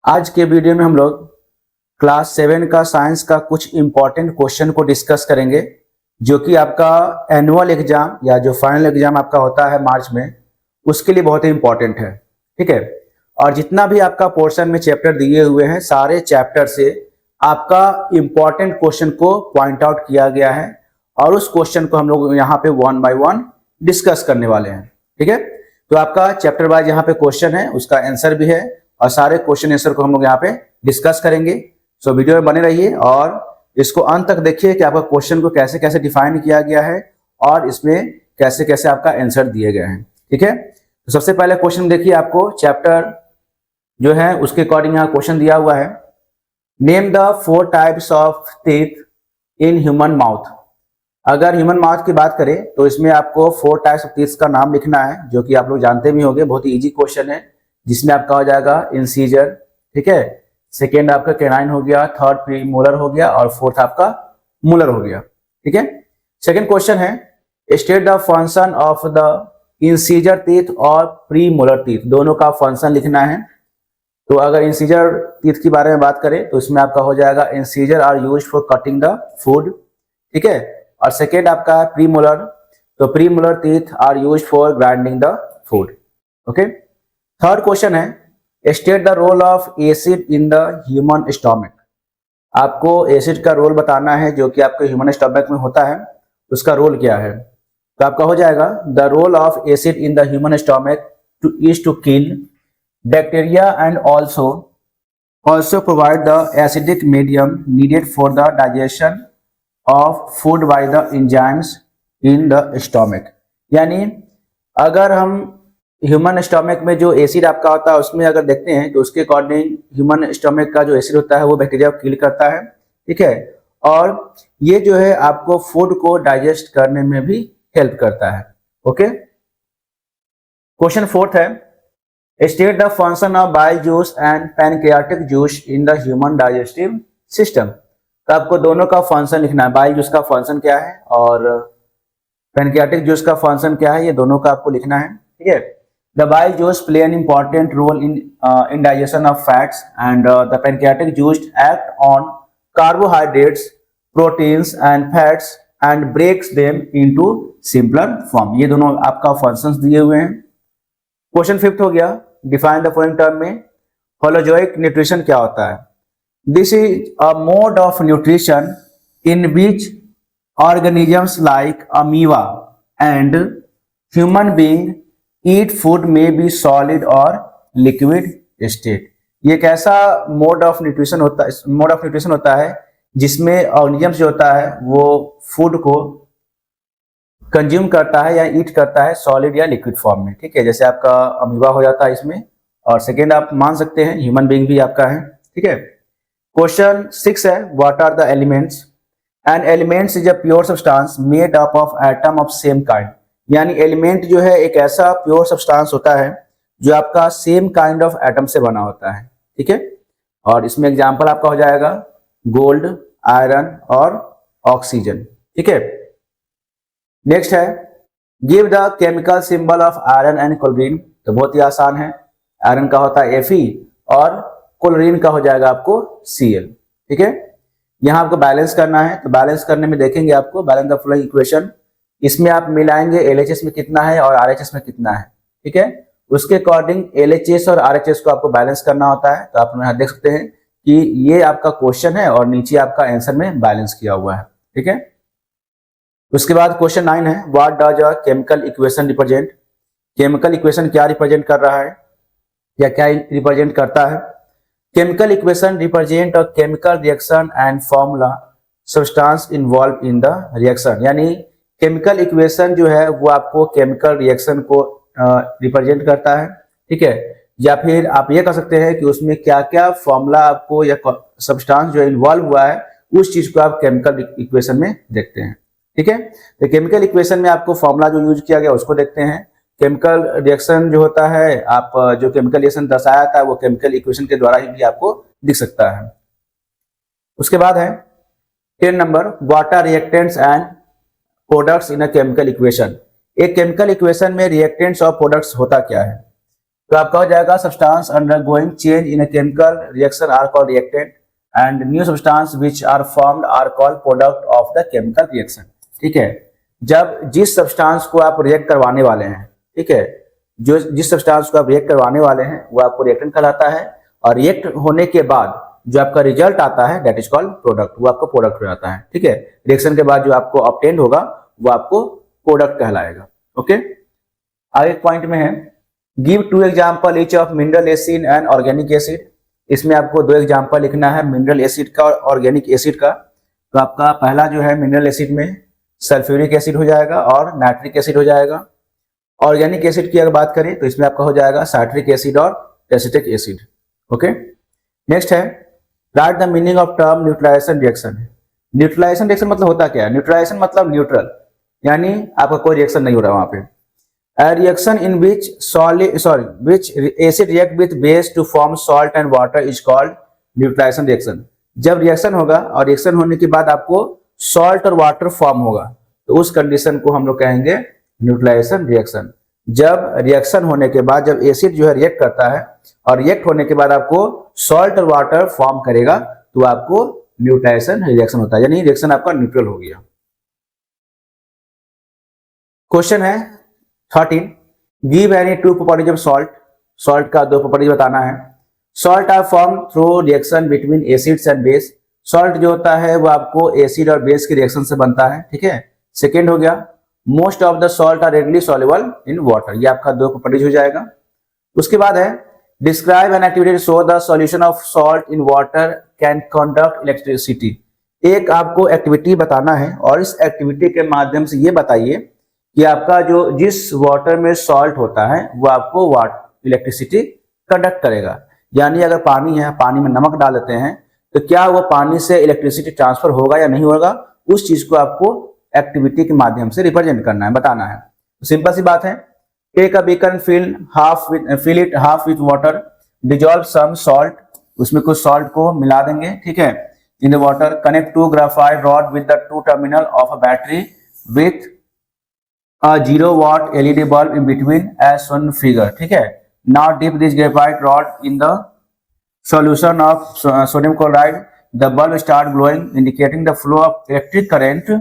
आज के वीडियो में हम लोग क्लास 7 का साइंस का कुछ इम्पॉर्टेंट क्वेश्चन को डिस्कस करेंगे, जो कि आपका एनुअल एग्जाम या जो फाइनल एग्जाम आपका होता है मार्च में, उसके लिए बहुत ही इम्पॉर्टेंट है। ठीक है। और जितना भी आपका पोर्शन में चैप्टर दिए हुए हैं, सारे चैप्टर से आपका इम्पॉर्टेंट क्वेश्चन को पॉइंट आउट किया गया है और उस क्वेश्चन को हम लोग यहाँ पे 1 बाय 1 डिस्कस करने वाले हैं। ठीक है। तो आपका चैप्टर वाइज यहाँ पे क्वेश्चन है, उसका आंसर भी है और सारे क्वेश्चन आंसर को हम लोग यहाँ पे डिस्कस करेंगे। सो वीडियो में बने रहिए और इसको अंत तक देखिए कि आपका क्वेश्चन को कैसे कैसे डिफाइन किया गया है और इसमें कैसे कैसे आपका आंसर दिए गए हैं। ठीक है। तो सबसे पहले क्वेश्चन देखिए, आपको चैप्टर जो है उसके अकॉर्डिंग यहाँ क्वेश्चन दिया हुआ है। Name the 4 types of teeth in human mouth. अगर ह्यूमन माउथ की बात करें तो इसमें आपको 4 टाइप्स ऑफ टीथ का नाम लिखना है, जो कि आप लोग जानते भी होंगे। बहुत ही इजी क्वेश्चन है, जिसमें आपका हो जाएगा इंसीजर। ठीक है। सेकेंड आपका कैनाइन हो गया, थर्ड प्री मोलर हो गया और फोर्थ आपका मोलर हो गया। ठीक है। सेकेंड क्वेश्चन है, state the function of the incisor teeth और प्री मोलर टीथ, दोनों का फंक्शन लिखना है। तो अगर इंसीजर टीथ के बारे में बात करें तो इसमें आपका हो जाएगा incisors are used for cutting the food. ठीक है। और सेकेंड आपका प्री मोलर, तो pre molar teeth are used for grinding the food. Okay. Third question है, state the role of acid in the human stomach. आपको acid का role बताना है जो कि आपके ह्यूमन स्टोमक में होता है, उसका रोल क्या है। तो आपका हो जाएगा the role of acid in the human stomach is to kill bacteria and also provide the acidic medium needed for the digestion of food by the enzymes in the stomach। यानी अगर हम human stomach में जो acid आपका होता है उसमें अगर देखते हैं तो उसके अकॉर्डिंग ह्यूमन स्टोमक का जो एसिड होता है वो बैक्टीरिया को किल करता है। ठीक है। और ये जो है आपको फूड को डाइजेस्ट करने में भी हेल्प करता है। ओके। क्वेश्चन फोर्थ है, state the function of bile juice and pancreatic juice in the human digestive system. तो आपको दोनों का फंक्शन लिखना है, बाइल जूस का फंक्शन क्या है और पैनक्रियाटिक जूस का फंक्शन क्या है, ये दोनों का आपको लिखना है। ठीक है। The bile juice play an important role in digestion of fats and the pancreatic juice act on carbohydrates, proteins and fats and breaks them into simpler form. ये दोनों आपका फंक्शंस दिए हुए हैं। क्वेश्चन फिफ्थ हो गया, डिफाइन द फॉलोइंग टर्म में holozoic nutrition क्या होता है। This is a mode of nutrition in which organisms like amoeba and human being eat food में बी सॉलिड और लिक्विड स्टेट। ये एक ऐसा मोड ऑफ न्यूट्रिशन होता है जिसमें ऑर्गेनिजम्स जो होता है वो फूड को कंज्यूम करता है या ईट करता है सॉलिड या लिक्विड फॉर्म में। ठीक है। जैसे आपका अमीबा हो जाता है इसमें, और सेकेंड आप मान सकते हैं ह्यूमन बीइंग भी आपका है। ठीक है। क्वेश्चन 6 है, what are the elements. And elements is a pure substance made up of atom of same kind. यानी एलिमेंट जो है एक ऐसा प्योर सब्सटेंस होता है जो आपका सेम काइंड ऑफ एटम से बना होता है। ठीक है। और इसमें एग्जांपल आपका हो जाएगा गोल्ड, आयरन और ऑक्सीजन। ठीक है। नेक्स्ट है, give the chemical symbol of iron and chlorine. तो बहुत ही आसान है, आयरन का होता है Fe और क्लोरीन का हो जाएगा आपको Cl। ठीक है। यहाँ आपको बैलेंस करना है, तो बैलेंस करने में देखेंगे आपको बैलेंस द फॉलोइंग इक्वेशन, इसमें आप मिलाएंगे LHS में कितना है और RHS में कितना है। ठीक है। उसके अकॉर्डिंग LHS और RHS को आपको बैलेंस करना होता है। तो आप यहाँ देख सकते हैं कि ये आपका क्वेश्चन है और नीचे आपका आंसर में बैलेंस किया हुआ है। ठीक है। उसके बाद क्वेश्चन 9 है, what does a chemical equation represent. Chemical equation क्या रिप्रेजेंट कर रहा है या क्या रिप्रेजेंट करता है। Chemical equation represent a chemical reaction and formula substance involve in the reaction. यानी केमिकल इक्वेशन जो है वो आपको केमिकल रिएक्शन को रिप्रेजेंट करता है। ठीक है। या फिर आप ये कह सकते हैं कि उसमें क्या क्या फॉर्मूला आपको या सब्सटेंस जो इन्वॉल्व हुआ है उस चीज को आप केमिकल इक्वेशन में देखते हैं। ठीक है। तो केमिकल इक्वेशन में आपको फॉर्मूला जो यूज किया गया उसको देखते हैं। केमिकल रिएक्शन जो होता है, आप जो केमिकल रिएक्शन दर्शाया था वो केमिकल इक्वेशन के द्वारा ही भी आपको दिख सकता है। उसके बाद है 10 number, what are reactants and products in a chemical equation. एक केमिकल इक्वेशन में रिएक्टेंट्स और प्रोडक्ट्स होता क्या है। तो आपका हो जाएगा substance undergoing change in a chemical reaction are called reactant and new substance which are formed are called product of the chemical reaction. ठीक है, जब जिस सब्सटेंस को आप रिएक्ट करवाने वाले हैं, ठीक है, जो जिस सब्सटेंस को आप रिएक्ट करवाने वाले हैं वो आपको रिएक्टेंट कहलाता है, और रिएक्ट होने के बाद जो आपका रिजल्ट आता है दैट इज कॉल्ड प्रोडक्ट, वो आपको प्रोडक्ट हो जाता है। ठीक है, रिएक्शन के बाद जो आपको ऑब्टेन्ड होगा वो आपको प्रोडक्ट कहलाएगा। ओके, आगे पॉइंट में है give 2 example each of mineral acid and organic acid. इसमें आपको 2 एग्जांपल लिखना है मिनरल एसिड का और ऑर्गेनिक एसिड का। तो आपका पहला जो है मिनरल एसिड में सल्फ्यूरिक एसिड हो जाएगा और नाइट्रिक एसिड हो जाएगा। ऑर्गेनिक एसिड की अगर बात करें तो इसमें आपका हो जाएगा साइट्रिक एसिड और एसिटिक एसिड। ओके, नेक्स्ट है right the meaning of term neutralization reaction. Neutralization reaction मतलब होता क्या है? न्यूट्रलाइजेशन मतलब न्यूट्रल, यानी आपका कोई रिएक्शन नहीं हो रहा वहां पे। A reaction in which acid react with base to form salt and water is called neutralization reaction। जब रिएक्शन होगा और रिएक्शन होने के बाद आपको सॉल्ट और वाटर फॉर्म होगा तो उस कंडीशन को हम लोग कहेंगे न्यूट्रलाइजेशन रिएक्शन। जब रिएक्शन होने के बाद जब एसिड जो है रिएक्ट करता है और रिएक्ट होने के बाद आपको सॉल्ट और वाटर फॉर्म करेगा तो आपको न्यूट्रलाइजेशन रिएक्शन होता है, यानी रिएक्शन आपका न्यूट्रल हो गया। क्वेश्चन है 13 give any 2 properties of salt. Salt का 2 प्रॉपर्टीज बताना है। Salt are form through reaction between acids and base. Salt जो होता है वो आपको एसिड और बेस के रिएक्शन से बनता है। ठीक है, सेकेंड हो गया most of the salt are readily soluble in water. ये आपका 2 प्रॉपर्टीज हो जाएगा। उसके बाद है describe an activity show the solution of salt in water can conduct electricity. एक आपको एक्टिविटी बताना है और इस एक्टिविटी के माध्यम से ये बताइए कि आपका जो जिस वाटर में सॉल्ट होता है वो आपको इलेक्ट्रिसिटी कंडक्ट करेगा। यानी अगर पानी है, पानी में नमक डाल देते हैं तो क्या वो पानी से इलेक्ट्रिसिटी ट्रांसफर होगा या नहीं होगा, उस चीज को आपको एक्टिविटी के माध्यम से रिप्रेजेंट करना है, बताना है। तो सिंपल सी बात है, take a beaker fill it half with water, dissolve some salt, उसमें कुछ सॉल्ट को मिला देंगे। ठीक है, in the water connect 2 graphite rod with the 2 terminal of a battery with a 0 watt LED bulb in between as shown figure। ठीक है, now dip this graphite rod in the solution of sodium chloride, the bulb start glowing indicating the flow of electric current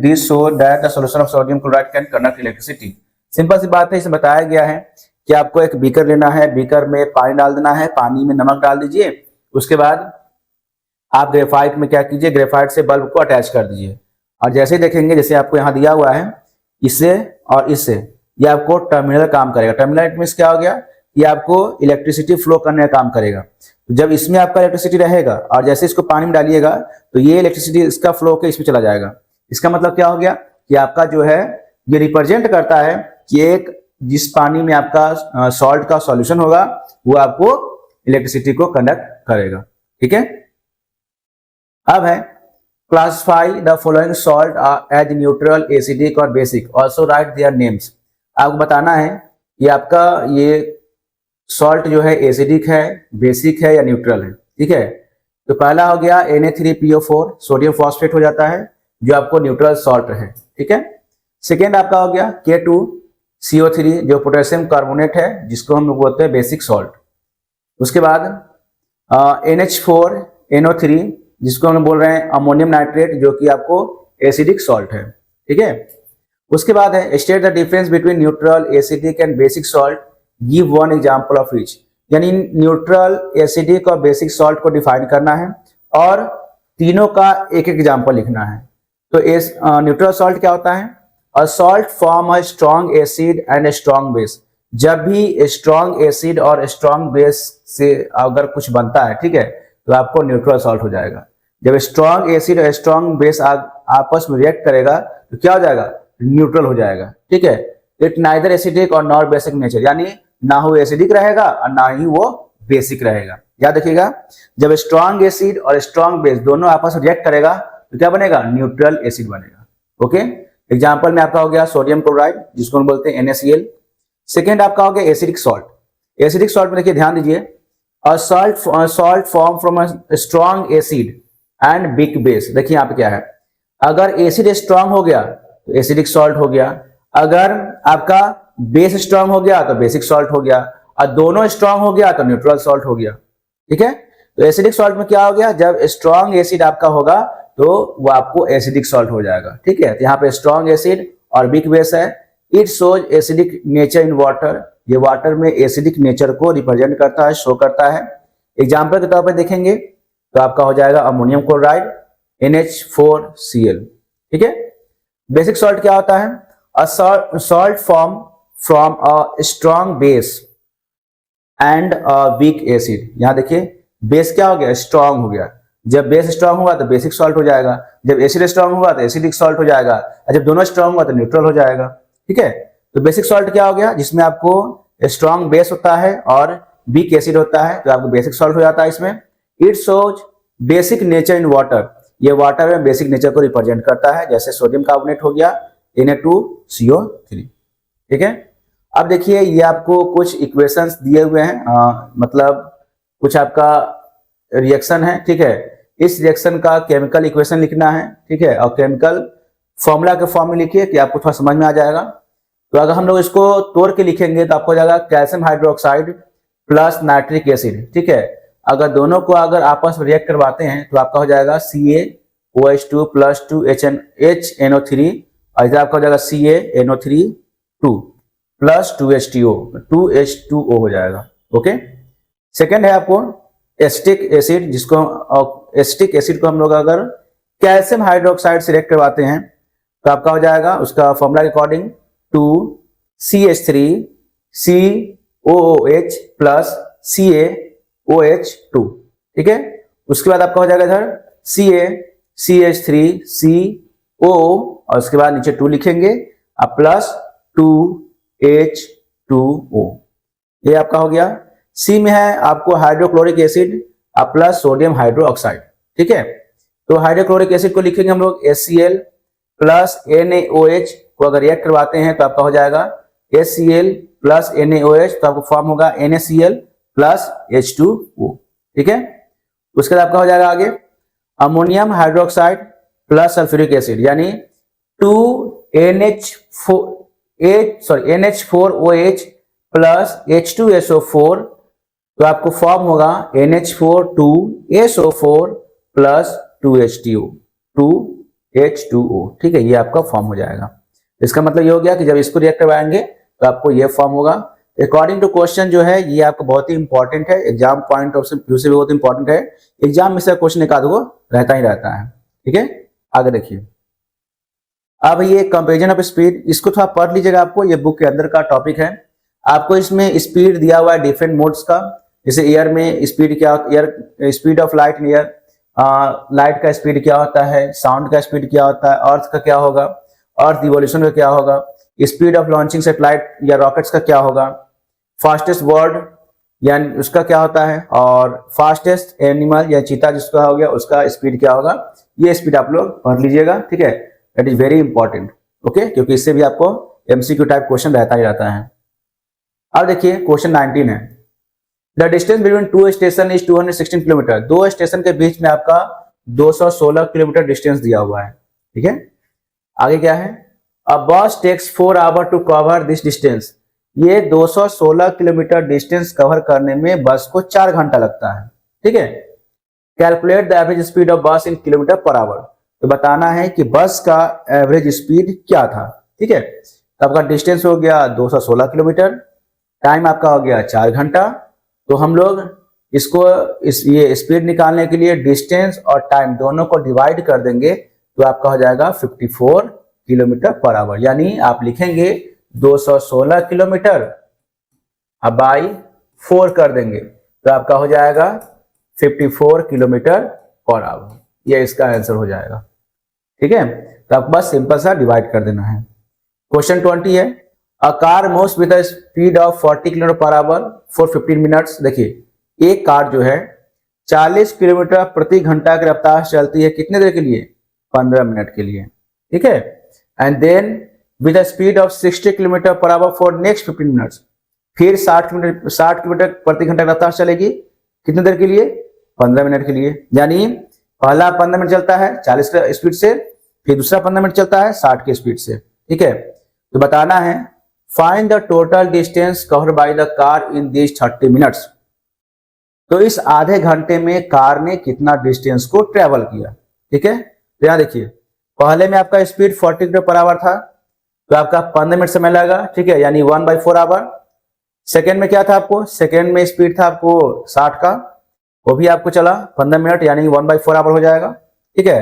this show that the solution of sodium chloride can conduct electricity। Simple सी बात है, इसमें बताया गया है कि आपको एक बीकर लेना है, बीकर में पानी डाल देना है, पानी में नमक डाल दीजिए, उसके बाद आप ग्रेफाइट में क्या कीजिए, ग्रेफाइट से बल्ब को अटैच कर दीजिए और जैसे ही देखेंगे जैसे आपको यहाँ दिया हुआ है इससे और इससे ये आपको टर्मिनल काम करेगा। टर्मिनल मींस क्या हो गया, ये आपको इलेक्ट्रिसिटी फ्लो करने का काम करेगा। तो जब इसमें आपका इलेक्ट्रिसिटी रहेगा और जैसे इसको पानी में डालिएगा तो ये इलेक्ट्रिसिटी इसका फ्लो होकर इसमें चला जाएगा। इसका मतलब क्या हो गया कि आपका जो है ये रिप्रेजेंट करता है कि एक जिस पानी में आपका सॉल्ट का सॉल्यूशन होगा वो आपको इलेक्ट्रिसिटी को कंडक्ट करेगा। ठीक है, अब है classify the following salt as neutral, acidic और basic, also write their names. आपको बताना है कि आपका ये सॉल्ट जो है एसिडिक है, बेसिक है या न्यूट्रल है। ठीक है, तो पहला हो गया Na3PO4 सोडियम फॉस्फेट हो जाता है जो आपको न्यूट्रल सॉल्ट है। ठीक है, सेकेंड आपका हो गया K2CO3 जो पोटेशियम कार्बोनेट है जिसको हम लोग बोलते हैं बेसिक सॉल्ट। उसके बाद NH4NO3 जिसको हम बोल रहे हैं अमोनियम नाइट्रेट जो कि आपको एसिडिक सॉल्ट है। ठीक है, उसके बाद है state the difference between neutral, acidic and basic salt, give 1 example of each. यानी न्यूट्रल, एसिडिक और बेसिक सॉल्ट को डिफाइन करना है और तीनों का एक एग्जांपल लिखना है। तो न्यूट्रल सॉल्ट क्या होता है, a salt form a strong acid and a strong base. जब भी स्ट्रॉन्ग एसिड और स्ट्रॉन्ग बेस से अगर कुछ बनता है, ठीक है, तो आपको न्यूट्रल सॉल्ट हो जाएगा। जब स्ट्रॉन्ग एसिड और स्ट्रॉन्ग बेस आपस में रिएक्ट करेगा तो क्या हो जाएगा, न्यूट्रल हो जाएगा। ठीक है, इट नाइदर एसिडिक और नॉट बेसिक नेचर, यानी ना वो एसिडिक रहेगा और ना ही वो बेसिक रहेगा। याद रखिएगा, जब स्ट्रॉन्ग एसिड और स्ट्रॉन्ग बेस दोनों आपस में रिएक्ट करेगा तो क्या बनेगा, न्यूट्रल एसिड बनेगा। ओके, एग्जाम्पल में आपका हो गया सोडियम क्लोराइड जिसको हम बोलते हैं NaCl। सेकेंड आपका हो गया एसिडिक सॉल्ट। एसिडिक सॉल्ट में देखिए ध्यान दीजिए, a salt form from a strong acid and weak base. देखिए यहाँ पे क्या है, अगर एसिड स्ट्रॉन्ग हो गया तो एसिडिक सॉल्ट हो गया, अगर आपका बेस स्ट्रांग हो गया तो बेसिक सॉल्ट हो गया, और दोनों स्ट्रांग हो गया तो न्यूट्रल सॉल्ट हो गया। ठीक है, तो एसिडिक सॉल्ट में क्या हो गया, जब स्ट्रांग एसिड आपका होगा तो वो आपको एसिडिक सॉल्ट हो जाएगा। ठीक है, तो यहाँ पे स्ट्रांग एसिड और वीक बेस है। It shows acidic nature in water, ये वाटर में एसिडिक नेचर को रिप्रेजेंट करता है, शो करता है। एग्जाम्पल के तौर पर देखेंगे तो आपका हो जाएगा अमोनियम क्लोराइड NH4Cl। ठीक है, बेसिक सॉल्ट क्या होता है, a salt form from a strong base and a weak acid. यहां देखिए बेस क्या हो गया, स्ट्रॉन्ग हो गया। जब बेस स्ट्रॉन्ग होगा तो बेसिक सॉल्ट हो जाएगा, जब एसिड स्ट्रॉन्ग होगा तो एसिडिक सॉल्ट हो जाएगा, और जब दोनों स्ट्रॉन्ग होगा तो न्यूट्रल हो जाएगा। ठीक है, तो बेसिक सॉल्ट क्या हो गया, जिसमें आपको स्ट्रॉन्ग बेस होता है और वीक एसिड होता है, तो आपको बेसिक सॉल्ट हो जाता है इसमें। It shows basic nature in water, ये वाटर में बेसिक नेचर को रिप्रेजेंट करता है, जैसे सोडियम कार्बोनेट हो गया Na2CO3। ठीक है, अब देखिए ये आपको कुछ इक्वेशंस दिए हुए हैं, मतलब कुछ आपका रिएक्शन है। ठीक है, इस रिएक्शन का केमिकल इक्वेशन लिखना है। ठीक है, और केमिकल फॉर्मूला के फॉर्म में लिखिए कि आपको थोड़ा समझ में आ जाएगा। तो अगर हम लोग इसको तोड़ के लिखेंगे तो आपको हो जाएगा calcium hydroxide plus nitric acid. ठीक है, अगर दोनों को अगर आपस में रिएक्ट करवाते हैं तो आपका हो जाएगा CaOH2 प्लस 2HNO3, और इधर आपका हो जाएगा CaNO3 2 प्लस 2H2O हो जाएगा। ओके, सेकेंड है आपको एसिटिक एसिड, जिसको एसिटिक एसिड को हम लोग अगर कैल्शियम हाइड्रोक्साइड से रिएक्ट करवाते हैं तो आपका हो जाएगा उसका फॉर्मूला के according 2CH3 COOH plus CaOH2। ठीक है, उसके बाद आपका हो जाएगा इधर CaCH3CO, और उसके बाद नीचे 2 लिखेंगे, अब प्लस 2H2O। ये आपका हो गया। सी में है आपको hydrochloric acid plus sodium hydroxide. ठीक है, तो हाइड्रोक्लोरिक एसिड को लिखेंगे हम लोग HCl प्लस NaOH को अगर रिएक्ट करवाते हैं तो आपका हो जाएगा HCl प्लस NaOH, तो आपको फॉर्म होगा NaCl प्लस H2O। ठीक है, उसके बाद आपका हो जाएगा आगे ammonium hydroxide plus sulphuric acid, यानी 2NH4OH प्लस H2SO4, तो आपको फॉर्म होगा NH4 प्लस 2H2O। ठीक है, ये आपका फॉर्म हो जाएगा। इसका मतलब ये हो गया कि जब इसको रिएक्ट करवाएंगे तो आपको ये फॉर्म होगा। अकॉर्डिंग टू क्वेश्चन जो है ये आपको बहुत ही इंपॉर्टेंट है, एग्जाम पॉइंट ऑफ व्यू से भी बहुत इंपॉर्टेंट है। एग्जाम में से क्वेश्चन एक आध को रहता ही रहता है। ठीक है, आगे देखिए। अब ये कंपेरिजन ऑफ स्पीड, इसको थोड़ा पढ़ लीजिएगा, आपको ये बुक के अंदर का टॉपिक है। आपको इसमें स्पीड दिया हुआ है डिफरेंट मोड्स का, जैसे एयर में स्पीड क्या होता है, air speed of light in air, light का स्पीड क्या होता है, साउंड का स्पीड क्या होता है, अर्थ का क्या होगा, अर्थ इवोल्यूशन का क्या होगा, स्पीड ऑफ लॉन्चिंग सैटेलाइट या रॉकेट्स का क्या होगा, फास्टेस्ट वर्ड यानी उसका क्या होता है, और फास्टेस्ट एनिमल या चीता जिसका हो गया उसका स्पीड क्या होगा। ये स्पीड आप लोग पढ़ लीजिएगा। ठीक है, that is very important. Okay, क्योंकि इससे भी आपको MCQ टाइप क्वेश्चन रहता ही रहता है। अब देखिए क्वेश्चन 19 है, the distance between two station is 216 kilometre. दो स्टेशन के बीच में आपका 216 किलोमीटर डिस्टेंस दिया हुआ है। ठीक है, आगे क्या है, a bus takes 4 hour to cover this distance. ये 216 किलोमीटर डिस्टेंस कवर करने में बस को 4 घंटा लगता है। ठीक है, calculate the average speed of बस इन किलोमीटर पर आवर। तो बताना है कि बस का एवरेज स्पीड क्या था। ठीक है, तो आपका डिस्टेंस हो गया 216 किलोमीटर, टाइम आपका हो गया 4 घंटा। तो हम लोग इसको ये स्पीड निकालने के लिए डिस्टेंस और टाइम दोनों को डिवाइड कर देंगे तो आपका हो जाएगा 54 किलोमीटर पर आवर, यानी आप लिखेंगे 216 किलोमीटर अब बाई 4 कर देंगे तो आपका हो जाएगा 54 किलोमीटर पर आवर। ये इसका आंसर हो जाएगा। ठीक है, तो आपको बस सिंपल सा डिवाइड कर देना है। क्वेश्चन 20 है, a car moves with a speed of 40 kilometre per hour for 15 minutes. देखिए एक कार जो है 40 किलोमीटर प्रति घंटा की रफ्तार से चलती है, कितने देर के लिए, 15 मिनट के लिए। ठीक है, and then with a speed of 60 kilometre per hour for next 15 minutes, फिर 60 किलोमीटर प्रति घंटा की रफ्तार चलेगी, कितने देर के लिए, 15 मिनट के लिए। यानी पहला 15 मिनट चलता है 40 की स्पीड से, फिर दूसरा 15 मिनट चलता है 60 की स्पीड से। ठीक है, तो बताना है find the total distance covered by the car in this 30 minutes. तो इस आधे घंटे में कार ने कितना डिस्टेंस को ट्रेवल किया। ठीक है, तो यहां देखिए पहले में आपका स्पीड 40 किलोमीटर पर आवर था, तो आपका 15 मिनट समय लगा। ठीक है, यानी 1/4 आवर। सेकेंड में क्या था आपको, सेकेंड में स्पीड था आपको 60 का, वो भी आपको चला 15 मिनट, यानी 1/4 आवर हो जाएगा। ठीक है,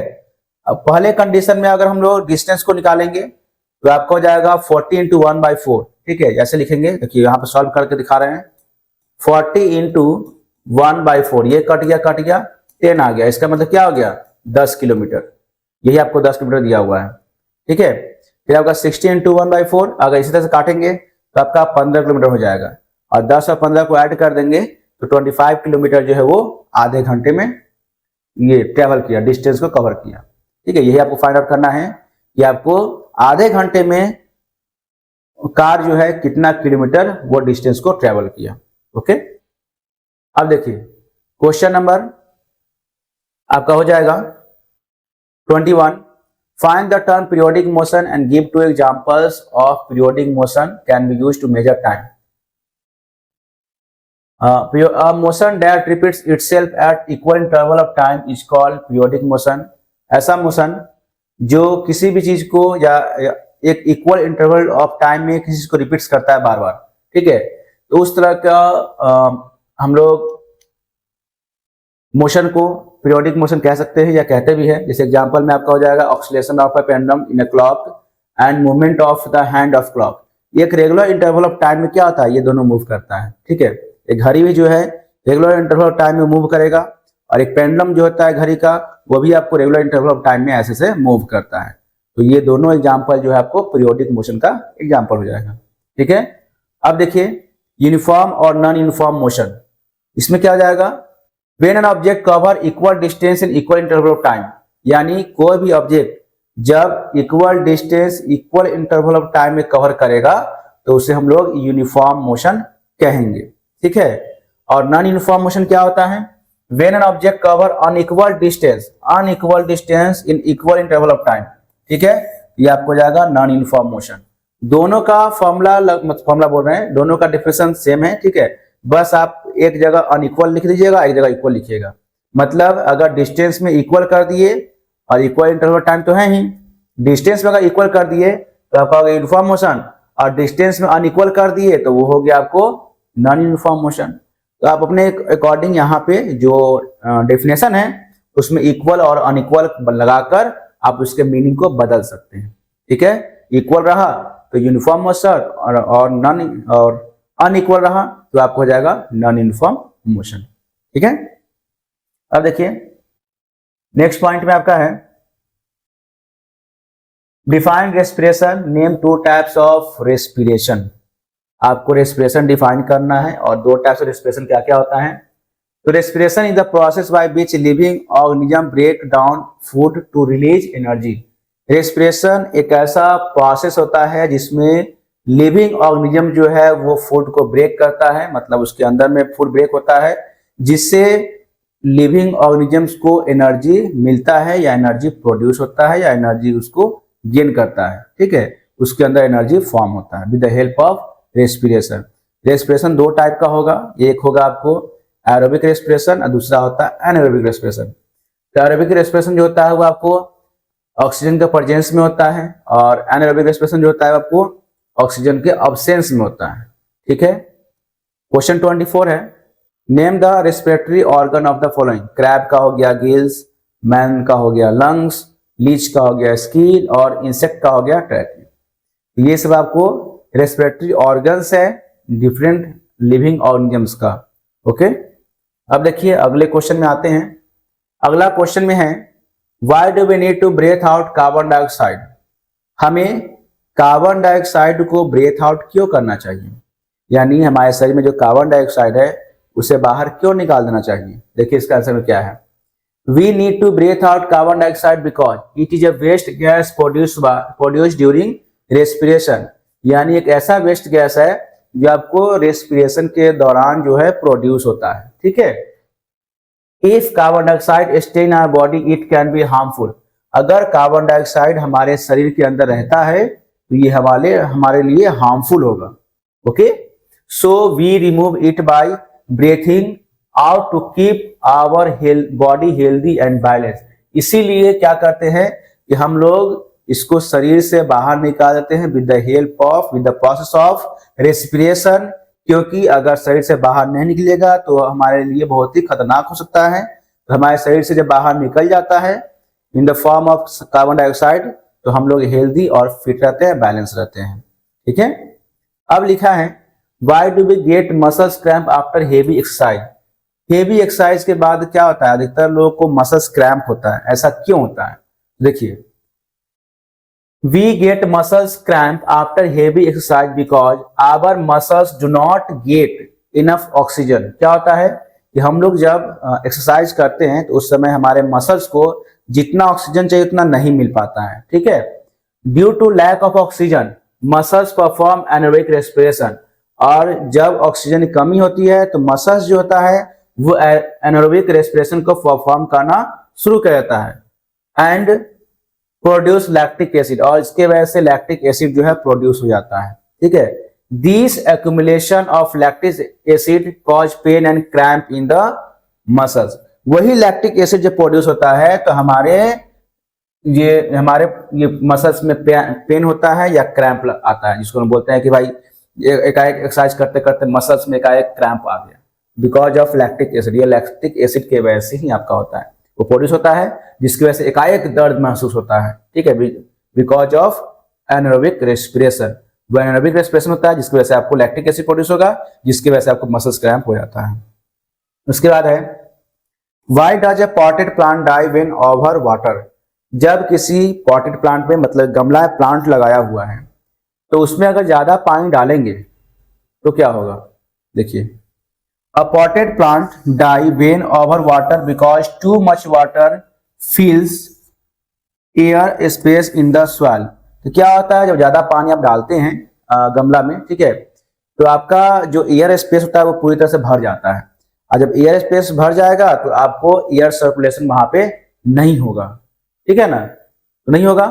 अब पहले कंडीशन में अगर हम लोग डिस्टेंस को निकालेंगे तो आपको हो जाएगा 40 इंटू 1/4। ठीक है, जैसे लिखेंगे, देखिए यहाँ पे सॉल्व करके दिखा रहे हैं। 40 इंटू 1/4, ये कट गया 10 आ गया, इसका मतलब क्या हो गया 10 किलोमीटर। यही आपको 10 किलोमीटर दिया हुआ है। ठीक है, फिर आपका 60 इंटू 1/4, अगर इसी तरह से काटेंगे तो आपका 15 किलोमीटर हो जाएगा, और 10 और 15 को ऐड कर देंगे तो 25 किलोमीटर जो है वो आधे घंटे में ये ट्रेवल किया, डिस्टेंस को कवर किया। ठीक है, यही आपको फाइंड आउट करना है कि आपको आधे घंटे में कार जो है कितना किलोमीटर वो डिस्टेंस को ट्रेवल किया। ओके, अब देखिए क्वेश्चन नंबर आपका हो जाएगा 21। Find the term periodic motion and give 2 examples of periodic motion can be used to measure time. A motion that repeats itself at equal interval of time is called periodic motion। ऐसा motion जो किसी भी चीज को या एक equal interval of time में किसी चीज को रिपीट्स करता है बार बार। ठीक है, तो उस तरह का हम लोग मोशन को पीरियोडिक मोशन कह सकते हैं या कहते भी हैं। जैसे एग्जांपल में आपका हो जाएगा oscillation of a pendulum in a clock and movement of the hand of clock. एक रेगुलर इंटरवल ऑफ टाइम में क्या होता है, ये दोनों मूव करता है। ठीक है, एक घड़ी भी जो है रेगुलर इंटरवल ऑफ टाइम में मूव करेगा, और एक पेंडुलम जो होता है घड़ी का वो भी आपको रेगुलर इंटरवल ऑफ टाइम में ऐसे से मूव करता है। तो ये दोनों एग्जांपल जो है आपको पीरियोडिक मोशन का एग्जांपल हो जाएगा। ठीक है, अब देखिए यूनिफॉर्म और नॉन यूनिफॉर्म मोशन, इसमें क्या हो जाएगा, when an object cover equal distance in equal interval of time, यानी कोई भी ऑब्जेक्ट जब equal distance equal interval of time में कवर करेगा तो उसे हम लोग यूनिफॉर्म मोशन कहेंगे। ठीक है, और नॉन यूनिफॉर्म मोशन क्या होता है, when an object cover unequal distance in equal interval of time. ठीक है, ये आपको जाएगा नॉन यूनिफॉर्म मोशन। दोनों का फॉर्मूला बोल रहे हैं, दोनों का डिफरेंस सेम है। ठीक है, बस आप एक जगह अनइक्वल लिख दीजिएगा, एक जगह इक्वल लिखिएगा। मतलब अगर डिस्टेंस में इक्वल कर दिए और इक्वल इंटरवल टाइम तो है ही, डिस्टेंस में अगर इक्वल कर दिए तो आपका होगा यूनिफॉर्म मोशन, और डिस्टेंस में अनइक्वल कर दिए तो वो हो गया आपको नॉन यूनिफॉर्म मोशन। तो आप अपने अकॉर्डिंग यहाँ पे जो डेफिनेशन है उसमें इक्वल और अनइक्वल लगाकर आप उसके मीनिंग को बदल सकते हैं। ठीक है, इक्वल रहा तो यूनिफॉर्म मोशन, और अनइक्वल रहा तो आपको हो जाएगा नॉन यूनिफॉर्म मोशन। ठीक है, अब देखिए नेक्स्ट पॉइंट में आपका है define respiration, name 2 types of respiration. आपको रेस्पिरेशन डिफाइन करना है, और 2 टाइप्स ऑफ रेस्पिरेशन क्या क्या होता है। तो respiration is the process by which living organism break down food to release energy. Respiration एक ऐसा प्रोसेस होता है जिसमें लिविंग ऑर्गेनिज्म जो है वो फूड को ब्रेक करता है, मतलब उसके अंदर में फूड ब्रेक होता है जिससे लिविंग ऑर्गेनिजम्स को एनर्जी मिलता है, या एनर्जी प्रोड्यूस होता है, या एनर्जी उसको गेन करता है। ठीक है, उसके अंदर एनर्जी फॉर्म होता है with the help of respiration. Respiration 2 type का होगा, एक होगा आपको एरोबिक रेस्पिरेशन और दूसरा होता है एनारोबिक रेस्पिरेशन। तो एरोबिक रेस्पिरेशन जो होता है वो आपको ऑक्सीजन के प्रेजेंस में होता है, और एनारोबिक रेस्पिरेशन जो होता है आपको ऑक्सीजन के अब्सेंस में होता है। ठीक है, क्वेश्चन 24 है name the respiratory organ of the following. Crab का हो गया गिल्स, मैन का हो गया लंग्स, लीच का हो गया स्किन, और इंसेक्ट का हो गया ट्रैकिंग। ये सब आपको रेस्पिरेटरी ऑर्गन्स है डिफरेंट लिविंग ऑर्गेनिजम्स का। ओके, अब देखिए अगले क्वेश्चन में आते हैं। अगला क्वेश्चन में है why do we need to breathe out carbon dioxide. हमें कार्बन डाइऑक्साइड को ब्रेथ आउट क्यों करना चाहिए, यानी हमारे शरीर में जो कार्बन डाइऑक्साइड है उसे बाहर क्यों निकाल देना चाहिए। देखिए इसका आंसर में क्या है, we need to breathe out carbon dioxide because it is a waste gas produced during respiration. यानी एक ऐसा वेस्ट गैस है जो आपको रेस्पिरेशन के दौरान जो है प्रोड्यूस होता है। ठीक है, if carbon dioxide stay in our body it can be harmful. अगर कार्बन डाइऑक्साइड हमारे शरीर के अंदर रहता है तो ये हमारे लिए हार्मफुल होगा। Okay, so we remove it by breathing out to keep our body healthy and balance. इसीलिए क्या करते हैं कि हम लोग इसको शरीर से बाहर निकाल देते हैं with the process of respiration, क्योंकि अगर शरीर से बाहर नहीं निकलेगा तो हमारे लिए बहुत ही खतरनाक हो सकता है। तो हमारे शरीर से जब बाहर निकल जाता है in the form of carbon dioxide, तो हम लोग हेल्दी और फिट रहते हैं, बैलेंस रहते हैं। ठीक है, अब लिखा है why do we get muscles cramp after heavy exercise. Heavy exercise के बाद क्या होता है, अधिकतर लोगों को मसल्स क्रैम्प होता है। ऐसा क्यों होता है, देखिए, we get muscles cramp after heavy exercise because our muscles do not get enough oxygen। क्या होता है कि हम लोग जब एक्सरसाइज करते हैं तो उस समय हमारे मसल्स को जितना ऑक्सीजन चाहिए उतना नहीं मिल पाता है। ठीक है, due to lack of oxygen muscles perform anaerobic respiration. और जब ऑक्सीजन की कमी होती है तो मसल्स जो होता है वो एनारोबिक रेस्पिरेशन को परफॉर्म करना शुरू कर देता है एंड प्रोड्यूस लैक्टिक एसिड, और इसके वजह से लैक्टिक एसिड जो है प्रोड्यूस हो जाता है। ठीक है, this accumulation of lactic acid cause pain and cramp in the muscles. वही लैक्टिक एसिड जब प्रोड्यूस होता है तो हमारे मसल्स में पेन होता है या क्रैम्प आता है, जिसको हम बोलते हैं कि भाई एकाएक एक्सरसाइज करते करते मसल्स में एकाएक क्रैम्प आ गया, बिकॉज ऑफ लैक्टिक एसिड। ये लैक्टिक एसिड के वजह से ही आपका होता है, वो प्रोड्यूस होता है, जिसकी वजह से एकाएक दर्द महसूस होता है। ठीक है, बिकॉज ऑफ एनारोबिक रेस्पिरेशन। वो एनारोबिक रेस्पिरेशन होता है जिसकी वजह से आपको लैक्टिक एसिड प्रोड्यूस होगा, जिसकी वजह से आपको मसल्स क्रैम्प हो जाता है। उसके बाद है why does a potted plant die when over water. जब किसी पॉटेड प्लांट में, मतलब गमला प्लांट लगाया हुआ है, तो उसमें अगर ज्यादा पानी डालेंगे तो क्या होगा, देखिए, a potted plant die when over water because too much water fills air space in the soil। तो क्या होता है, जब ज्यादा पानी आप डालते हैं गमला में, ठीक है, तो आपका जो एयर स्पेस होता है वो पूरी तरह से भर जाता है। और जब एयर स्पेस भर जाएगा तो आपको एयर सर्कुलेशन वहां पे नहीं होगा। ठीक है ना, तो नहीं होगा।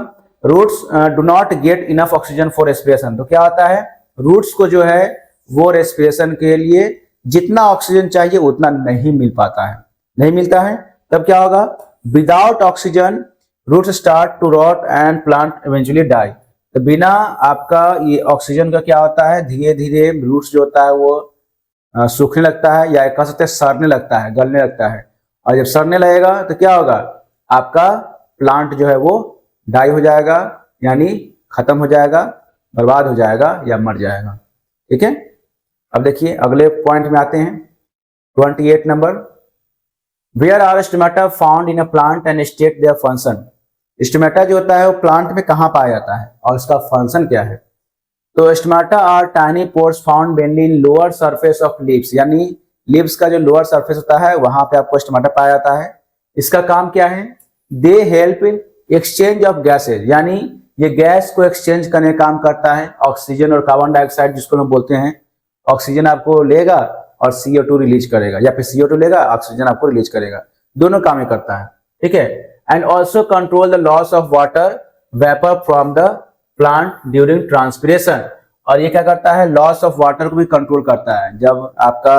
Roots do not get enough oxygen for respiration. तो क्या होता है, रूट्स को जो है वो रेस्पिरेशन के लिए जितना ऑक्सीजन चाहिए उतना नहीं मिल पाता है, नहीं मिलता है। तब क्या होगा, without oxygen roots start to rot and plant eventually die. तो बिना आपका ये ऑक्सीजन का क्या होता है, धीरे धीरे रूट्स जो होता है वो सूखने लगता है, या कह सकते हैं सड़ने लगता है, गलने लगता है। और जब सड़ने लगेगा तो क्या होगा, आपका प्लांट जो है वो डाई हो जाएगा, यानी खत्म हो जाएगा, बर्बाद हो जाएगा या मर जाएगा। ठीक है, अब देखिए अगले पॉइंट में आते हैं, 28 number. Where are stomata found in a plant and state their function. Stomata जो होता है वो प्लांट में कहाँ पाया जाता है और इसका फंक्शन क्या है। तो stomata are tiny pores found mainly in lower surface of leaves, यानी लीव्स का जो लोअर सरफेस होता है वहां पे आपको स्टोमेटा पाया जाता है। इसका काम क्या है, they help exchange of gases, यानी ये गैस को एक्सचेंज करने का काम करता है, ऑक्सीजन और कार्बन डाइऑक्साइड जिसको हम बोलते हैं। ऑक्सीजन आपको लेगा और CO2 रिलीज करेगा, या फिर CO2 लेगा ऑक्सीजन आपको रिलीज करेगा, दोनों काम ही करता है। ठीक है, and also control the loss of water vapour from the plant during transpiration. और ये क्या करता है, लॉस ऑफ वाटर को भी कंट्रोल करता है। जब आपका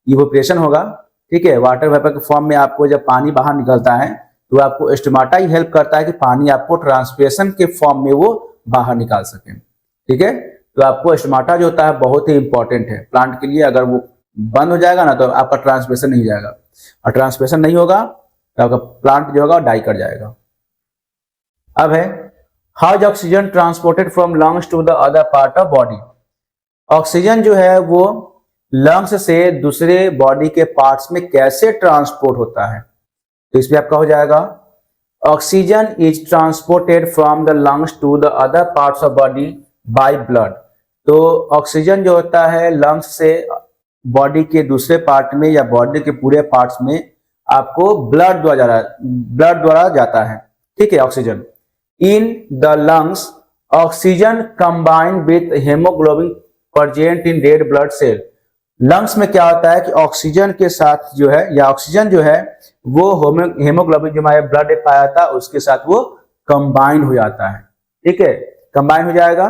इवोपरेशन होगा, ठीक है, वाटर वेपर के फॉर्म में आपको जब पानी बाहर निकलता है तो आपको स्टोमेटा ही हेल्प करता है कि पानी आपको ट्रांसपिरेशन के फॉर्म में वो बाहर निकाल सके। ठीक है, तो आपको स्टोमेटा जो होता है बहुत ही इंपॉर्टेंट है प्लांट के लिए। अगर वो बंद हो जाएगा ना तो आपका ट्रांसपिरेशन नहीं जाएगा, और ट्रांसपिरेशन नहीं होगा तो आपका प्लांट जो होगा डाई कर जाएगा। अब है how is oxygen transported from lungs to the other part of body. Oxygen जो है वो लंग्स से दूसरे बॉडी के पार्ट्स में कैसे ट्रांसपोर्ट होता है, तो इसमें आपका हो जाएगा oxygen is transported from the lungs to the other parts of body by blood. तो ऑक्सीजन जो होता है लंग्स से बॉडी के दूसरे पार्ट में या बॉडी के पूरे पार्ट्स में आपको ब्लड द्वारा जाता है। ठीक है, oxygen in the lungs oxygen combine with haemoglobin present in red blood cell. Lungs में क्या होता है कि ऑक्सीजन के साथ जो है, या ऑक्सीजन जो है वो हेमोग्लोबिन जो हमारे ब्लड में पाया था उसके साथ वो कंबाइन हो जाता है। ठीक है, कंबाइन हो जाएगा।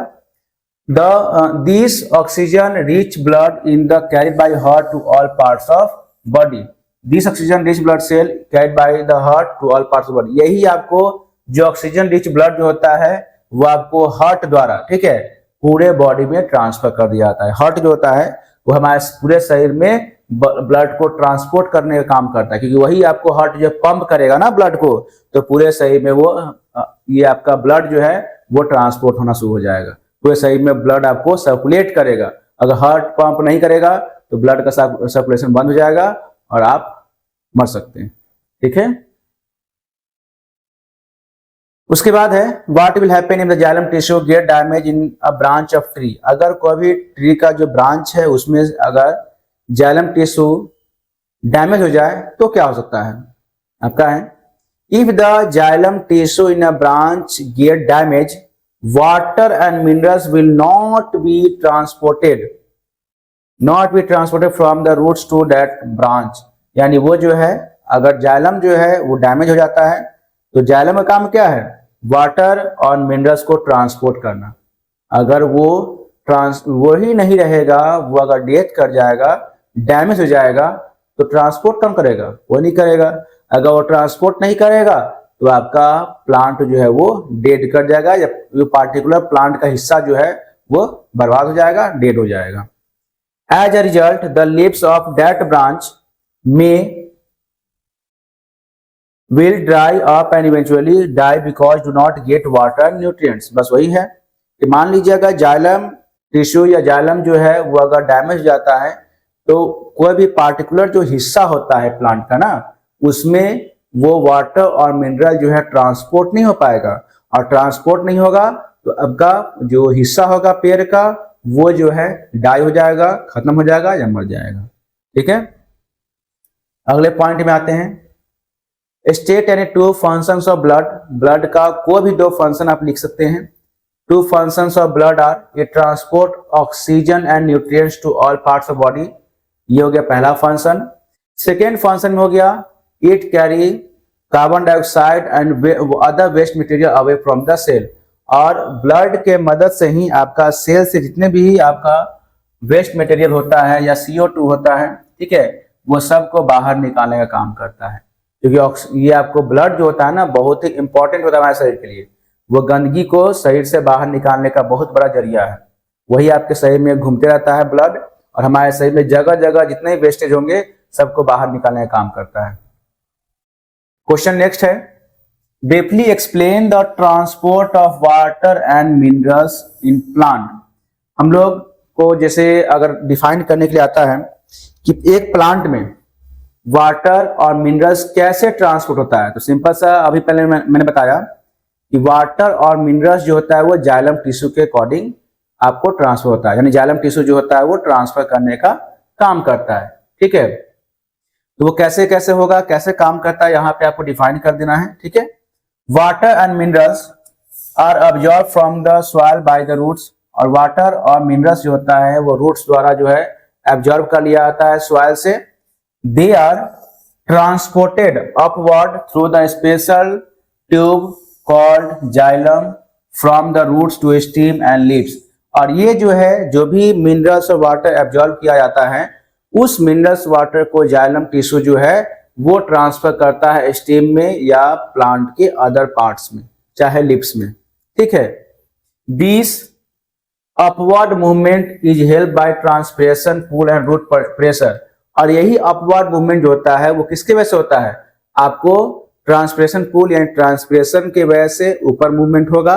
This oxygen rich blood in the carried by heart to all parts of body. This oxygen rich blood cell carried by the heart to all parts of body. यही आपको जो ऑक्सीजन रिच ब्लड जो होता है वो आपको heart द्वारा, ठीक है, पूरे बॉडी में ट्रांसफर कर दिया जाता है। हार्ट जो होता है वो हमारे पूरे शरीर में ब्लड को ट्रांसपोर्ट करने का काम करता है, क्योंकि वही आपको हार्ट जो पंप करेगा ना ब्लड को, तो पूरे शरीर में वो ये आपका ब्लड जो है वो ट्रांसपोर्ट होना शुरू हो जाएगा। पूरे शरीर में ब्लड आपको सर्कुलेट करेगा। अगर हार्ट पंप नहीं करेगा तो ब्लड का सर्कुलेशन बंद हो जाएगा और आप मर सकते हैं, ठीक है। उसके बाद है what will happen in the xylem tissue gate damage in a branch of tree. अगर कोई भी ट्री का जो ब्रांच है उसमें अगर जाइलम टिश्यू डैमेज हो जाए तो क्या हो सकता है आपका है, if the xylem tissue in a branch get damage water and minerals will not be transported from the roots to that branch. यानी वो जो है अगर जाइलम जो है वो डैमेज हो जाता है तो जाइलम का काम क्या है, वाटर और मिनरल्स को ट्रांसपोर्ट करना। अगर वो ही नहीं रहेगा, वो अगर डेथ कर जाएगा, डैमेज हो जाएगा, तो ट्रांसपोर्ट कौन करेगा, वो नहीं करेगा। अगर वो ट्रांसपोर्ट नहीं करेगा तो आपका प्लांट जो है वो डेड कर जाएगा, या वो पार्टिकुलर प्लांट का हिस्सा जो है वो बर्बाद हो जाएगा, डेड हो जाएगा। As a result the leaves of that branch में will dry up and eventually die because do not get water and nutrients। बस वही है कि मान लीजिए अगर जाइलम टिश्यू या जाइलम जो है वो अगर डैमेज हो जाता है तो कोई भी पार्टिकुलर जो हिस्सा होता है प्लांट का ना, उसमें वो वाटर और मिनरल जो है ट्रांसपोर्ट नहीं हो पाएगा, और ट्रांसपोर्ट नहीं होगा तो आपका जो हिस्सा होगा पेड़ का वो जो है डाई हो जाएगा, खत्म हो जाएगा या मर जाएगा, ठीक है। अगले पॉइंट में आते हैं, स्टेट यानी two functions of blood. Blood का कोई भी दो फंक्शन आप लिख सकते हैं। Two functions of blood are ये transport oxygen and nutrients to all parts of body, ये हो गया पहला फंक्शन। सेकेंड फंक्शन में हो गया it carry carbon dioxide and other waste material away from the cell. और ब्लड के मदद से ही आपका सेल से जितने भी आपका वेस्ट मटेरियल होता है या CO2 होता है, ठीक है, वो सबको बाहर निकालने का काम करता है। क्योंकि ये आपको ब्लड जो होता है ना बहुत ही इंपॉर्टेंट होता है हमारे शरीर के लिए। वो गंदगी को शरीर से बाहर निकालने का बहुत बड़ा जरिया है। वही आपके शरीर में घूमते रहता है ब्लड, और हमारे शरीर में जगह जगह जितने वेस्टेज होंगे सबको बाहर निकालने का काम करता है। क्वेश्चन नेक्स्ट है, briefly explain the transport of water and minerals in plant. हम लोग को जैसे अगर डिफाइन करने के लिए आता है कि एक प्लांट में वाटर और मिनरल्स कैसे ट्रांसपोर्ट होता है, तो सिंपल सा अभी पहले मैंने बताया कि वाटर और मिनरल्स जो होता है वो जाइलम टिश्यू के अकॉर्डिंग आपको ट्रांसफर होता है, यानी जाइलम टिश्यू जो होता है वो ट्रांसफर करने का काम करता है, ठीक है। तो वो कैसे कैसे होगा, कैसे काम करता है, यहाँ पे आपको डिफाइन कर देना है, ठीक है। Water and minerals are absorb from the soil by the roots. और वाटर और मिनरल्स जो होता है वो रूट्स द्वारा जो है एब्जॉर्ब कर लिया जाता है सॉइल से। They are transported upward through the special tube called xylem from the roots to stem and leaves। और ये जो है जो भी मिनरल्स और वाटर एब्जॉर्ब किया जाता है उस मिनरल्स वाटर को जाइलम टिश्यू जो है वो ट्रांसफर करता है स्टेम में या प्लांट के अदर पार्ट्स में, चाहे लिप्स में, ठीक है। This upward movement is help by transpiration pull and root pressure. और यही अपवर्ड मूवमेंट जो होता है वो किसके वजह से होता है, आपको ट्रांसपिरेशन पुल यानी ट्रांसपिरेशन की वजह से ऊपर मूवमेंट होगा,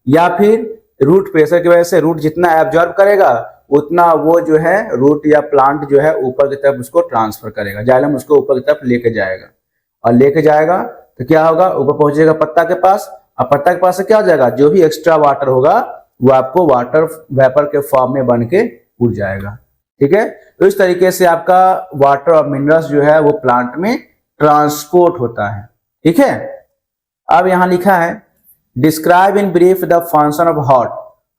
या फिर रूट प्रेशर की वजह से रूट जितना एब्जॉर्ब करेगा उतना वो जो है रूट या प्लांट जो है ऊपर की तरफ उसको ट्रांसफर करेगा, जाइलम उसको ऊपर की तरफ लेके जाएगा, और लेके जाएगा तो क्या होगा, ऊपर पहुंचेगा पत्ता के पास, और पत्ता के पास से क्या हो जाएगा, जो भी एक्स्ट्रा वाटर होगा वो आपको वाटर वेपर के फॉर्म में बन के उड़ जाएगा, ठीक है। तो इस तरीके से आपका वाटर और मिनरल्स जो है वो प्लांट में ट्रांसपोर्ट होता है, ठीक है। अब यहां लिखा है describe in brief the function of heart.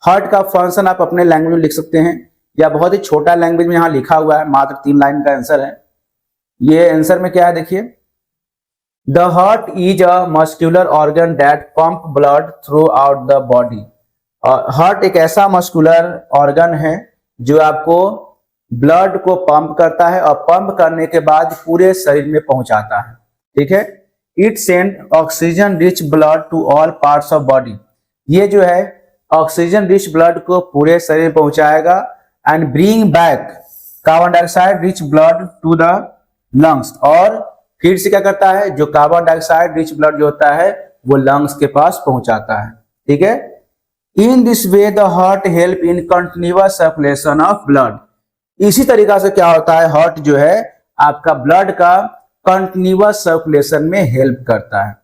Heart का फंक्शन आप अपने लैंग्वेज में लिख सकते हैं या बहुत ही छोटा लैंग्वेज में यहां लिखा हुआ है, मात्र 3 लाइन का आंसर है। ये आंसर में क्या है देखिए, the heart is a muscular organ that pump blood through out the body. और हार्ट एक ऐसा मस्कुलर ऑर्गन है जो आपको ब्लड को पंप करता है और पंप करने के बाद पूरे शरीर में पहुंचाता है, ठीक है। It send oxygen rich blood to all parts of body, ये जो है ऑक्सीजन रिच ब्लड को पूरे शरीर में पहुंचाएगा। And bring back carbon dioxide rich blood to the lungs, और फिर से क्या करता है, जो कार्बन डाइऑक्साइड रिच ब्लड जो होता है वो लंग्स के पास पहुंचाता है, ठीक है। In this way the heart help in continuous circulation of blood, इसी तरीका से क्या होता है, हार्ट जो है आपका ब्लड का कंटिन्यूअस सर्कुलेशन में हेल्प करता है,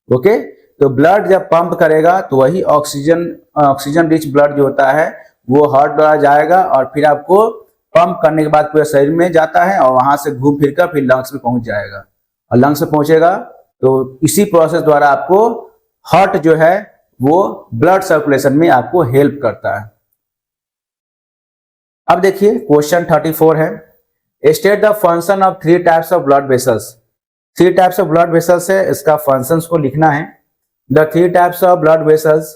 ओके। तो ब्लड जब पंप करेगा तो वही ऑक्सीजन रिच ब्लड जो होता है वो हार्ट द्वारा जाएगा और फिर आपको पंप करने के बाद पूरे शरीर में जाता है और वहां से घूम फिर कर फिर लंग्स में पहुंच जाएगा, और लंग्स में पहुंचेगा तो इसी प्रोसेस द्वारा आपको हार्ट जो है वो ब्लड सर्कुलेशन में आपको हेल्प करता है। अब देखिए क्वेश्चन 34 है, state the function of 3 types of blood vessels. 3 types of blood vessels है, इसका फंक्शंस को लिखना है। The 3 types of blood vessels,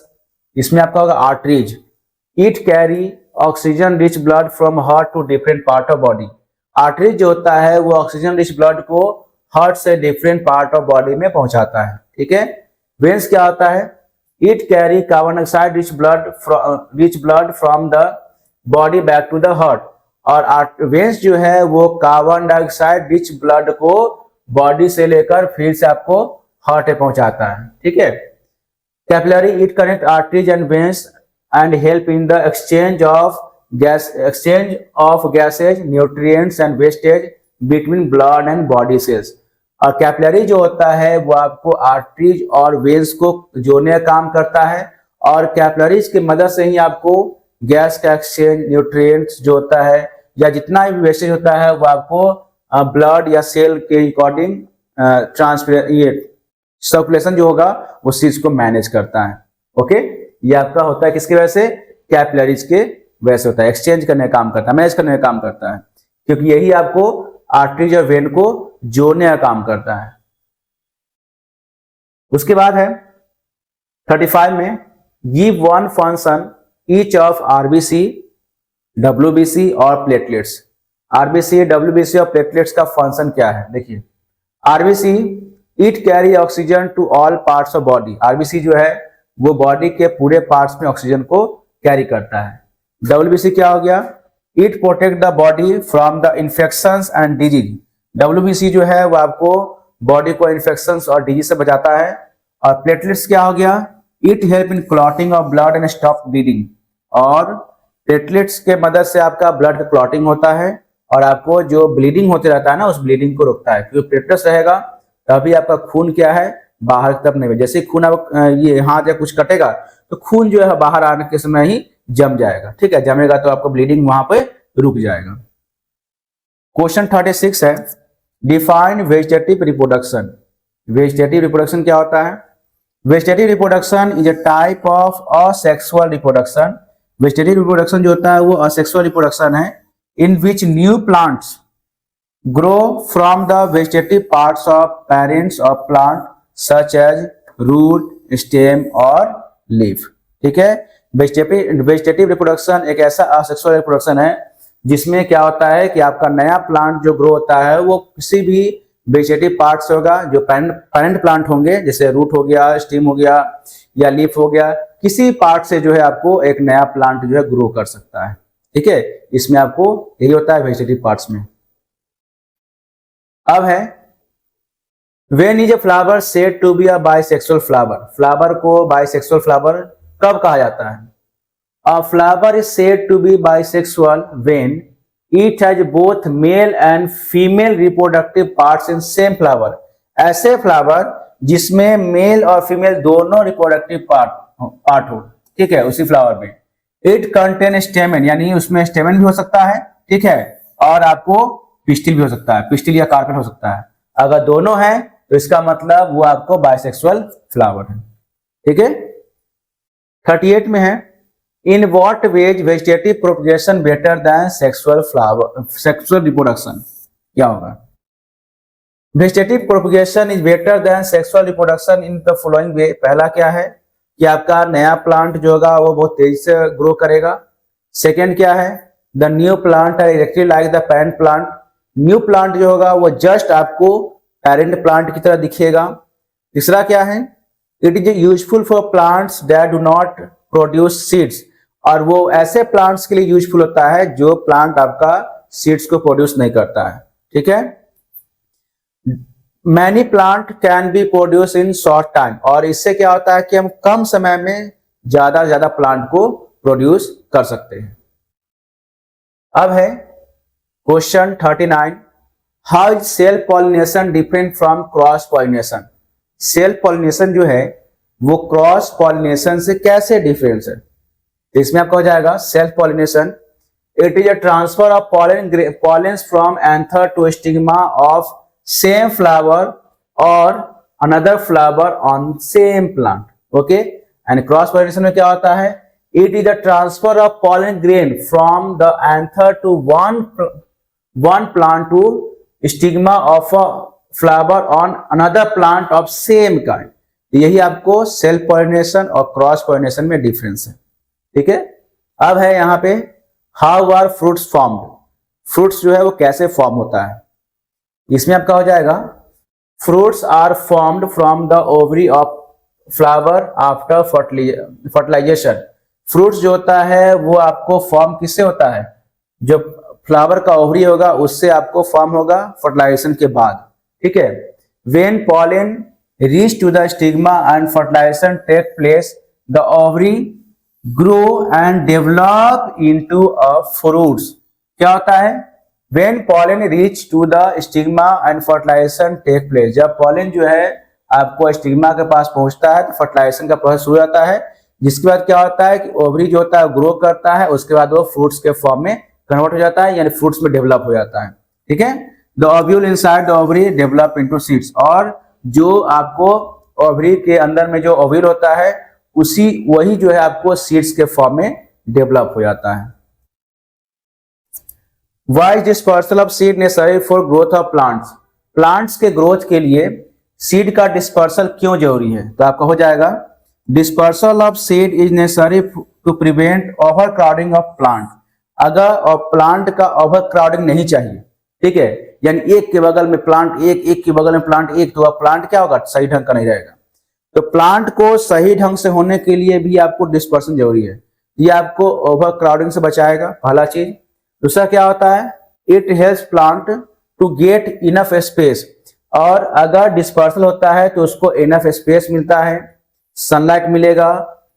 इसमें आपका होगा arteries, it carry oxygen rich blood from heart to different part of body. Arteries जो होता है वो ऑक्सीजन रिच ब्लड को हार्ट से डिफरेंट पार्ट ऑफ बॉडी में पहुंचाता है, ठीक है। वेन्स क्या होता है, it carry carbon dioxide rich blood from the body back to the heart, और वेन्स जो है वो कार्बन डाइऑक्साइड रिच ब्लड को बॉडी से लेकर फिर से आपको हार्ट में पहुंचाता है, ठीक है। Capillary, it connect arteries and veins and help in the exchange of gases, nutrients and wastage between blood and body cells. और कैपिलरी जो होता है वो आपको आर्टरीज और वेन्स को जोड़ने का काम करता है, और कैपिलरीज की मदद से ही आपको गैस का एक्सचेंज, न्यूट्रिएंट्स जो होता है या जितना भी वेस्टेज होता है वो आपको ब्लड या सेल के अकॉर्डिंग सर्कुलेशन जो होगा उस चीज को मैनेज करता है, ओके। ये आपका होता है किसकी वजह से, कैपिलरीज के वजह से होता है, एक्सचेंज करने का काम करता है, मैनेज करने का काम करता है, क्योंकि यही आपको आर्टरीज और वेन को जोड़ने का काम करता है। उसके बाद है 35 में, give one function each of RBC, WBC और प्लेटलेट्स। आरबीसी, डब्ल्यूबीसी और प्लेटलेट्स का फंक्शन क्या है, देखिए। RBC, it carry oxygen to all parts of body. RBC जो है वो बॉडी के पूरे पार्ट्स में ऑक्सीजन को कैरी करता है। डब्ल्यूबीसी क्या हो गया, it protect the body from the infections and disease. WBC जो है वो आपको बॉडी को इन्फेक्शंस और डिजीज से बचाता है। और प्लेटलेट्स क्या हो गया, it help in clotting of blood and stop bleeding. और प्लेटलेट्स के मदद से आपका ब्लड का क्लॉटिंग होता है और आपको जो ब्लीडिंग होते रहता है ना उस ब्लीडिंग को रोकता है, क्योंकि प्लेटलेट्स रहेगा तभी आपका खून क्या है बाहर की तरफ नहीं, जैसे खून आप ये हाथ या कुछ कटेगा तो खून जो है बाहर आने के समय ही जम जाएगा, ठीक है। जमेगा तो आपका ब्लीडिंग वहां पे रुक जाएगा। क्वेश्चन 36 है, define vegetative reproduction. Vegetative reproduction क्या होता है, vegetative reproduction is a type of asexual reproduction. Vegetative reproduction जो होता है वो असेक्सुअल रिप्रोडक्शन है, in which new plants grow from the vegetative parts of parents of plant such as root, stem और leaf, ठीक है। वेजिटेटिव रिप्रोडक्शन एक ऐसा असेक्सुअल रिप्रोडक्शन है जिसमें क्या होता है कि आपका नया प्लांट जो ग्रो होता है वो किसी भी वेजिटेटिव पार्ट से होगा, जो पेरेंट प्लांट होंगे जैसे रूट हो गया, स्टेम हो गया या लीफ हो गया, किसी पार्ट से जो है आपको एक नया प्लांट जो है ग्रो कर सकता है, ठीक है। इसमें आपको यही होता है वेजिटेटिव पार्ट्स में। अब है, when is a flower said to be a bisexual flower. Flower को बाइसेक्सुअल फ्लावर कब कहा जाता है, a flower is said to be bisexual when it has both male and female reproductive parts in same flower. ऐसे flower जिसमें male और female दोनों reproductive part हो, ठीक है, उसी फ्लावर में। इट कंटेन स्टेमन, यानी उसमें स्टेमन भी हो सकता है, ठीक है, और आपको पिस्टिल भी हो सकता है, पिस्टिल या कार्पेट हो सकता है। अगर दोनों है तो इसका मतलब वो आपको बाइसेक्सुअल फ्लावर है, ठीक है। 38 में है, in what ways vegetative propagation better than sexual reproduction. क्या होगा, vegetative propagation is better than sexual reproduction in the following way. पहला क्या है, कि आपका नया प्लांट जो होगा वो बहुत तेजी से ग्रो करेगा। सेकेंड क्या है, the new plant are exactly like the parent plant. New plant जो होगा वो जस्ट आपको पेरेंट प्लांट की तरह दिखेगा। तीसरा क्या है, it is useful for plants that do not produce seeds. और वो ऐसे प्लांट्स के लिए यूजफुल होता है जो प्लांट आपका सीड्स को प्रोड्यूस नहीं करता है। ठीक है, many plant can be produce in short time. और इससे क्या होता है कि हम कम समय में ज्यादा से ज्यादा प्लांट को प्रोड्यूस कर सकते हैं। अब है question 39, how is self pollination different from cross pollination. Self pollination जो है वो क्रॉस पॉलिनेशन से कैसे डिफरेंस है। तो इसमें आपका हो जाएगा self pollination, it is a transfer of pollens from anther to stigma of same flower और another flower on same plant. Okay, and cross pollination में क्या होता है, it is the transfer of pollen grain from the anther to one plant to stigma of a flower on another plant of same kind। यही आपको self pollination और cross pollination में difference है। ठीक है, अब है यहाँ पे how are fruits formed. Fruits जो है वो कैसे फॉर्म होता है। इसमें आपका हो जाएगा fruits are formed from the ovary of flower after fertilization. Fruits जो होता है वो आपको फॉर्म किससे होता है, जो फ्लावर का ओवरी होगा उससे आपको फॉर्म होगा फर्टिलाइजेशन के बाद। ठीक है, when pollen reach to the stigma and fertilization take place the ovary grow and develop into a fruits. क्या होता है, when pollen reach to the stigma and fertilization take place. जब पॉलन जो है आपको स्टिग्मा के पास पहुंचता है तो फर्टिलाइजेशन का प्रोसेस हो जाता है, जिसके बाद क्या होता है कि ओवरी जो होता है ग्रो करता है, उसके बाद वो फ्रूट्स के फॉर्म में कन्वर्ट हो जाता है, यानी फ्रूट्स में डेवलप हो जाता है। ठीक है, the ovule inside the ovary develop into seeds. और जो आपको ओवरी के अंदर में जो ओव्यूल होता है वही जो है आपको सीड्स के फॉर्म में डेवलप हो जाता है। Why is dispersal of seed necessary for growth of plants. Plants के ग्रोथ के लिए सीड का डिस्पर्सल क्यों जरूरी है। तो आपका हो जाएगा dispersal of seed is necessary to prevent over crowding of plant. अगर प्लांट का ओवर क्राउडिंग नहीं चाहिए, ठीक है, यानी एक के बगल में प्लांट एक के बगल में प्लांट एक, तो प्लांट क्या होगा, सही ढंग का नहीं रहेगा। तो प्लांट को सही ढंग से होने के लिए भी आपको डिस्पर्सन जरूरी है। ये आपको ओवर क्राउडिंग से बचाएगा, पहला चीज। दूसरा क्या होता है, it helps plant to get enough space. और अगर डिस्पर्सल होता है तो उसको इनफ स्पेस मिलता है, सनलाइट मिलेगा,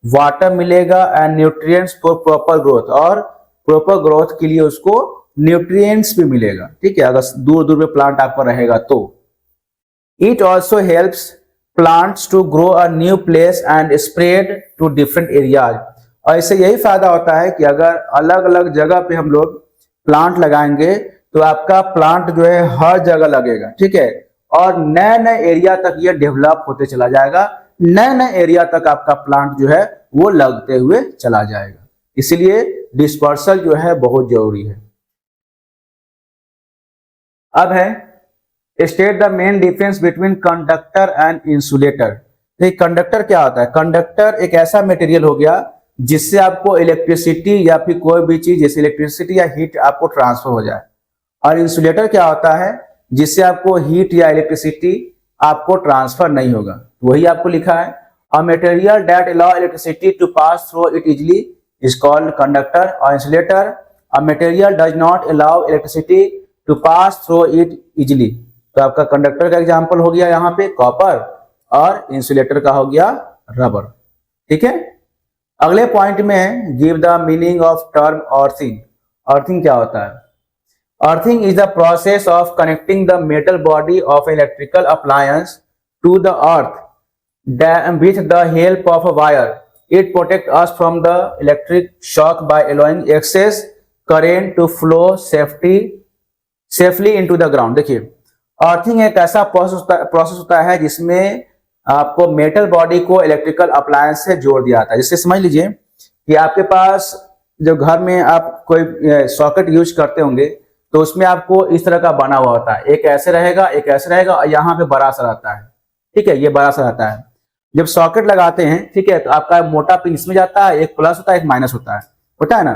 वाटर मिलेगा and nutrients for proper growth. और प्रॉपर ग्रोथ के लिए उसको न्यूट्रिएंट्स भी मिलेगा। ठीक है, अगर दूर दूर में प्लांट आपका रहेगा तो। It also helps plants to grow a new place and spread to different areas. और इससे यही फायदा होता है कि अगर अलग अलग जगह पे हम लोग प्लांट लगाएंगे तो आपका प्लांट जो है हर जगह लगेगा। ठीक है, और नए नए एरिया तक ये डेवलप होते चला जाएगा, नए नए एरिया तक आपका प्लांट जो है वो लगते हुए चला जाएगा। इसलिए डिस्पर्सल जो है बहुत जरूरी है। अब है state the main difference between conductor and insulator. तो कंडक्टर क्या होता है, कंडक्टर एक ऐसा मटेरियल हो गया जिससे आपको इलेक्ट्रिसिटी या फिर कोई भी चीज जैसे इलेक्ट्रिसिटी या हीट आपको ट्रांसफर हो जाए। और इंसुलेटर क्या होता है, जिससे आपको हीट या इलेक्ट्रिसिटी आपको ट्रांसफर नहीं होगा। वही आपको लिखा है, a material that allow electricity to pass through it easily is called conductor. और insulator, a material does not allow electricity to pass through it easily. तो आपका कंडक्टर का एग्जांपल हो गया यहाँ पे कॉपर, और इंसुलेटर का हो गया रबर। ठीक है, अगले पॉइंट में give the meaning of term earthing. Earthing क्या होता है, earthing is the process of connecting the metal body of an electrical appliance to the earth with the help of a wire. It protects us from the electric shock by allowing excess current to flow safely into the ground। देखिए, earthing एक ऐसा process होता है जिसमें आपको metal body को electrical appliance से जोड़ दिया जाता है। जिससे समझ लीजिए कि आपके पास जो घर में आप कोई सॉकेट यूज करते होंगे तो उसमें आपको इस तरह का बना हुआ होता है, एक ऐसे रहेगा एक ऐसे रहेगा और यहाँ पे बड़ा सा रहता है। ठीक है, ये बड़ा सा रहता है। जब सॉकेट लगाते हैं, ठीक है, तो आपका मोटा पिन इसमें जाता है, एक प्लस होता है एक माइनस होता है ना।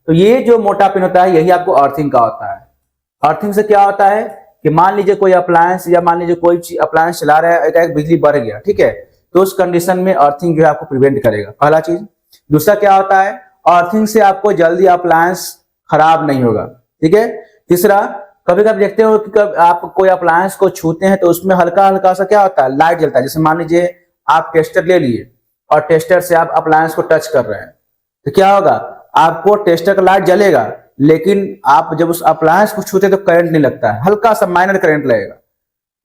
तो ये जो मोटा पिन होता है यही आपको अर्थिंग का होता है। अर्थिंग से क्या होता है कि मान लीजिए कोई अप्लायंस या मान लीजिए कोई अप्लायंस चला रहा है, एक बिजली बढ़ गया, ठीक है, तो उस कंडीशन में अर्थिंग जो है आपको प्रिवेंट करेगा, पहला चीज। दूसरा क्या होता है, अर्थिंग से आपको जल्दी अप्लायंस खराब नहीं होगा, ठीक है। तीसरा, कभी कभी देखते हो कि आप कोई अप्लायंस को छूते हैं तो उसमें हल्का हल्का सा क्या होता है, लाइट जलता है। जैसे मान लीजिए आप टेस्टर ले लिए और टेस्टर से आप अप्लायंस को टच कर रहे हैं, तो क्या होगा, आपको टेस्टर का लाइट जलेगा, लेकिन आप जब उस अप्लायंस को छूते तो करंट नहीं लगता है, हल्का सा माइनर करंट लगेगा,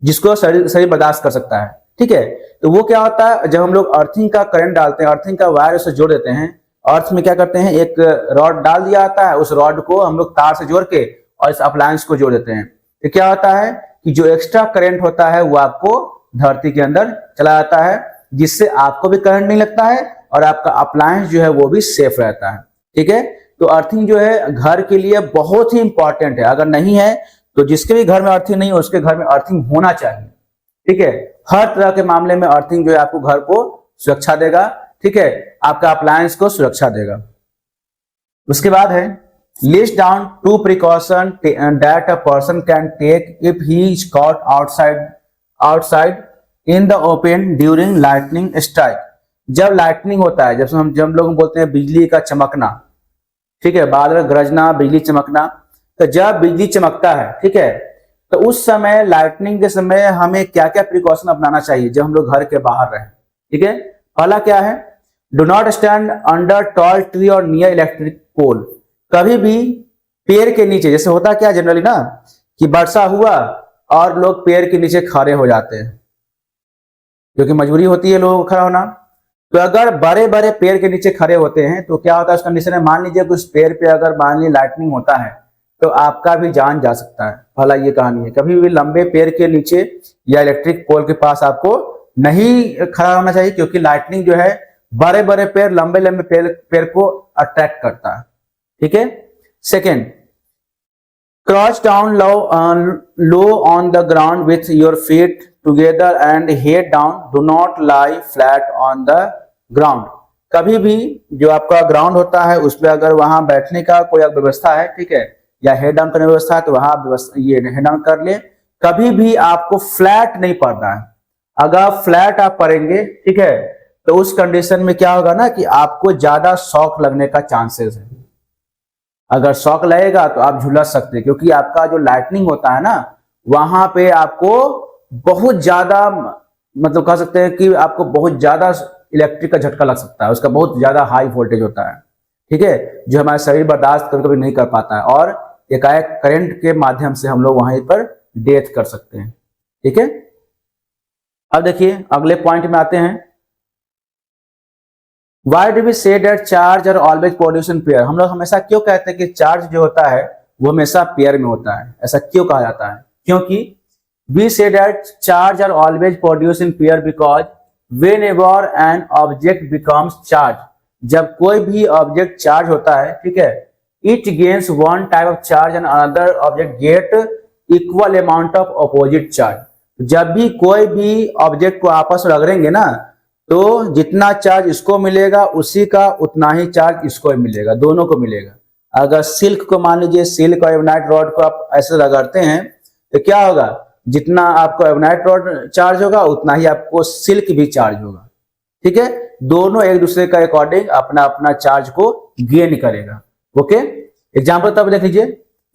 जिसको शरीर बर्दाश्त कर सकता है, ठीक है। तो वो क्या होता है, जब हम लोग अर्थिंग का करंट डालते हैं, अर्थिंग का वायर से जोड़ देते हैं, अर्थ में क्या करते हैं, एक रॉड डाल दिया जाता है, उस रॉड को हम लोग तार से जोड़ के और इस अप्लायंस को जोड़ देते हैं, तो क्या होता है कि जो एक्स्ट्रा करंट होता है वो आपको धरती के अंदर चला जाता है, जिससे आपको भी करंट नहीं लगता है और आपका अप्लायंस जो है वो भी सेफ रहता है, ठीक है। तो अर्थिंग जो है घर के लिए बहुत ही इंपॉर्टेंट है, अगर नहीं है तो जिसके भी घर में अर्थिंग नहीं है उसके घर में अर्थिंग होना चाहिए, ठीक है। हर तरह के मामले में अर्थिंग जो है आपको घर को सुरक्षा देगा, ठीक है, आपका अप्लायंस को सुरक्षा देगा। उसके बाद है list down 2 precaution that a person can take if he is caught outside in the open during lightning strike. जब लाइटनिंग होता है, जब लोग बोलते हैं बिजली का चमकना, ठीक है, बादल गरजना, बिजली चमकना, तो जब बिजली चमकता है, ठीक है, तो उस समय लाइटनिंग के समय हमें क्या क्या प्रिकॉशन अपनाना चाहिए जब हम लोग घर के बाहर रहें, ठीक है। पहला क्या है, do not stand under tall tree और नियर इलेक्ट्रिक पोल। कभी भी पेड़ के नीचे, जैसे होता क्या जनरली ना कि वर्षा हुआ और लोग पेड़ के नीचे खड़े हो जाते हैं, क्योंकि मजबूरी होती है लोगों को खड़ा होना। तो अगर बड़े बड़े पेड़ के नीचे खड़े होते हैं तो क्या होता है उस कंडीशन में, मान लीजिए उस पेड़ पे अगर मान लीजिए लाइटनिंग होता है तो आपका भी जान जा सकता है। पहला ये कहानी है, कभी भी लंबे पेड़ के नीचे या इलेक्ट्रिक पोल के पास आपको नहीं खड़ा होना चाहिए, क्योंकि लाइटनिंग जो है बड़े बड़े पेड़, लंबे लंबे पेड़ को अट्रैक्ट करता है, ठीक है। Second, crouch down low on the ground with your feet together and head down. Do not lie flat on the ground. कभी भी जो आपका ग्राउंड होता है उस पर अगर वहां बैठने का कोई व्यवस्था है, ठीक है, या हेड डाउन करने की व्यवस्था है तो वहां ये हेड डाउन कर ले। कभी भी आपको फ्लैट नहीं पड़ना है। अगर फ्लैट आप पड़ेंगे, ठीक है, तो उस कंडीशन में क्या होगा ना कि आपको ज्यादा शॉक लगने का चांसेस है। अगर शॉक लगेगा तो आप झुलस सकते हैं, क्योंकि आपका जो लाइटनिंग होता है ना वहां पे आपको बहुत ज्यादा, मतलब कह सकते हैं कि आपको बहुत ज्यादा इलेक्ट्रिक का झटका लग सकता है, उसका बहुत ज्यादा हाई वोल्टेज होता है, ठीक है, जो हमारा शरीर बर्दाश्त कभी कभी नहीं कर पाता है और एकाएक करंट के माध्यम से हम लोग वहीं पर डेथ कर सकते हैं, ठीक है। अब देखिए अगले पॉइंट में आते हैं, Why do we say that charge are always produced in pair? हम लोग हमेशा क्यों कहते हैं कि चार्ज जो होता है वो हमेशा पेयर में होता है, ऐसा क्यों कहा जाता है? क्योंकि we say that charge are always produced in pair because whenever an object becomes charged, जब कोई भी ऑब्जेक्ट चार्ज होता है, ठीक है, it gains one type of charge and another object get equal amount of opposite charge. जब भी कोई भी ऑब्जेक्ट को आपस में रगड़ेंगे ना तो जितना चार्ज इसको मिलेगा उसी का उतना ही चार्ज इसको मिलेगा, दोनों को मिलेगा। अगर सिल्क को मान लीजिए, सिल्क और एवनाइट रॉड को आप ऐसे रगड़ते हैं तो क्या होगा, जितना आपको एवनाइट रॉड चार्ज होगा उतना ही आपको सिल्क भी चार्ज होगा, ठीक है। दोनों एक दूसरे का अकॉर्डिंग अपना अपना चार्ज को गेन करेगा, ओके। एग्जाम्पल तब देख लीजिए,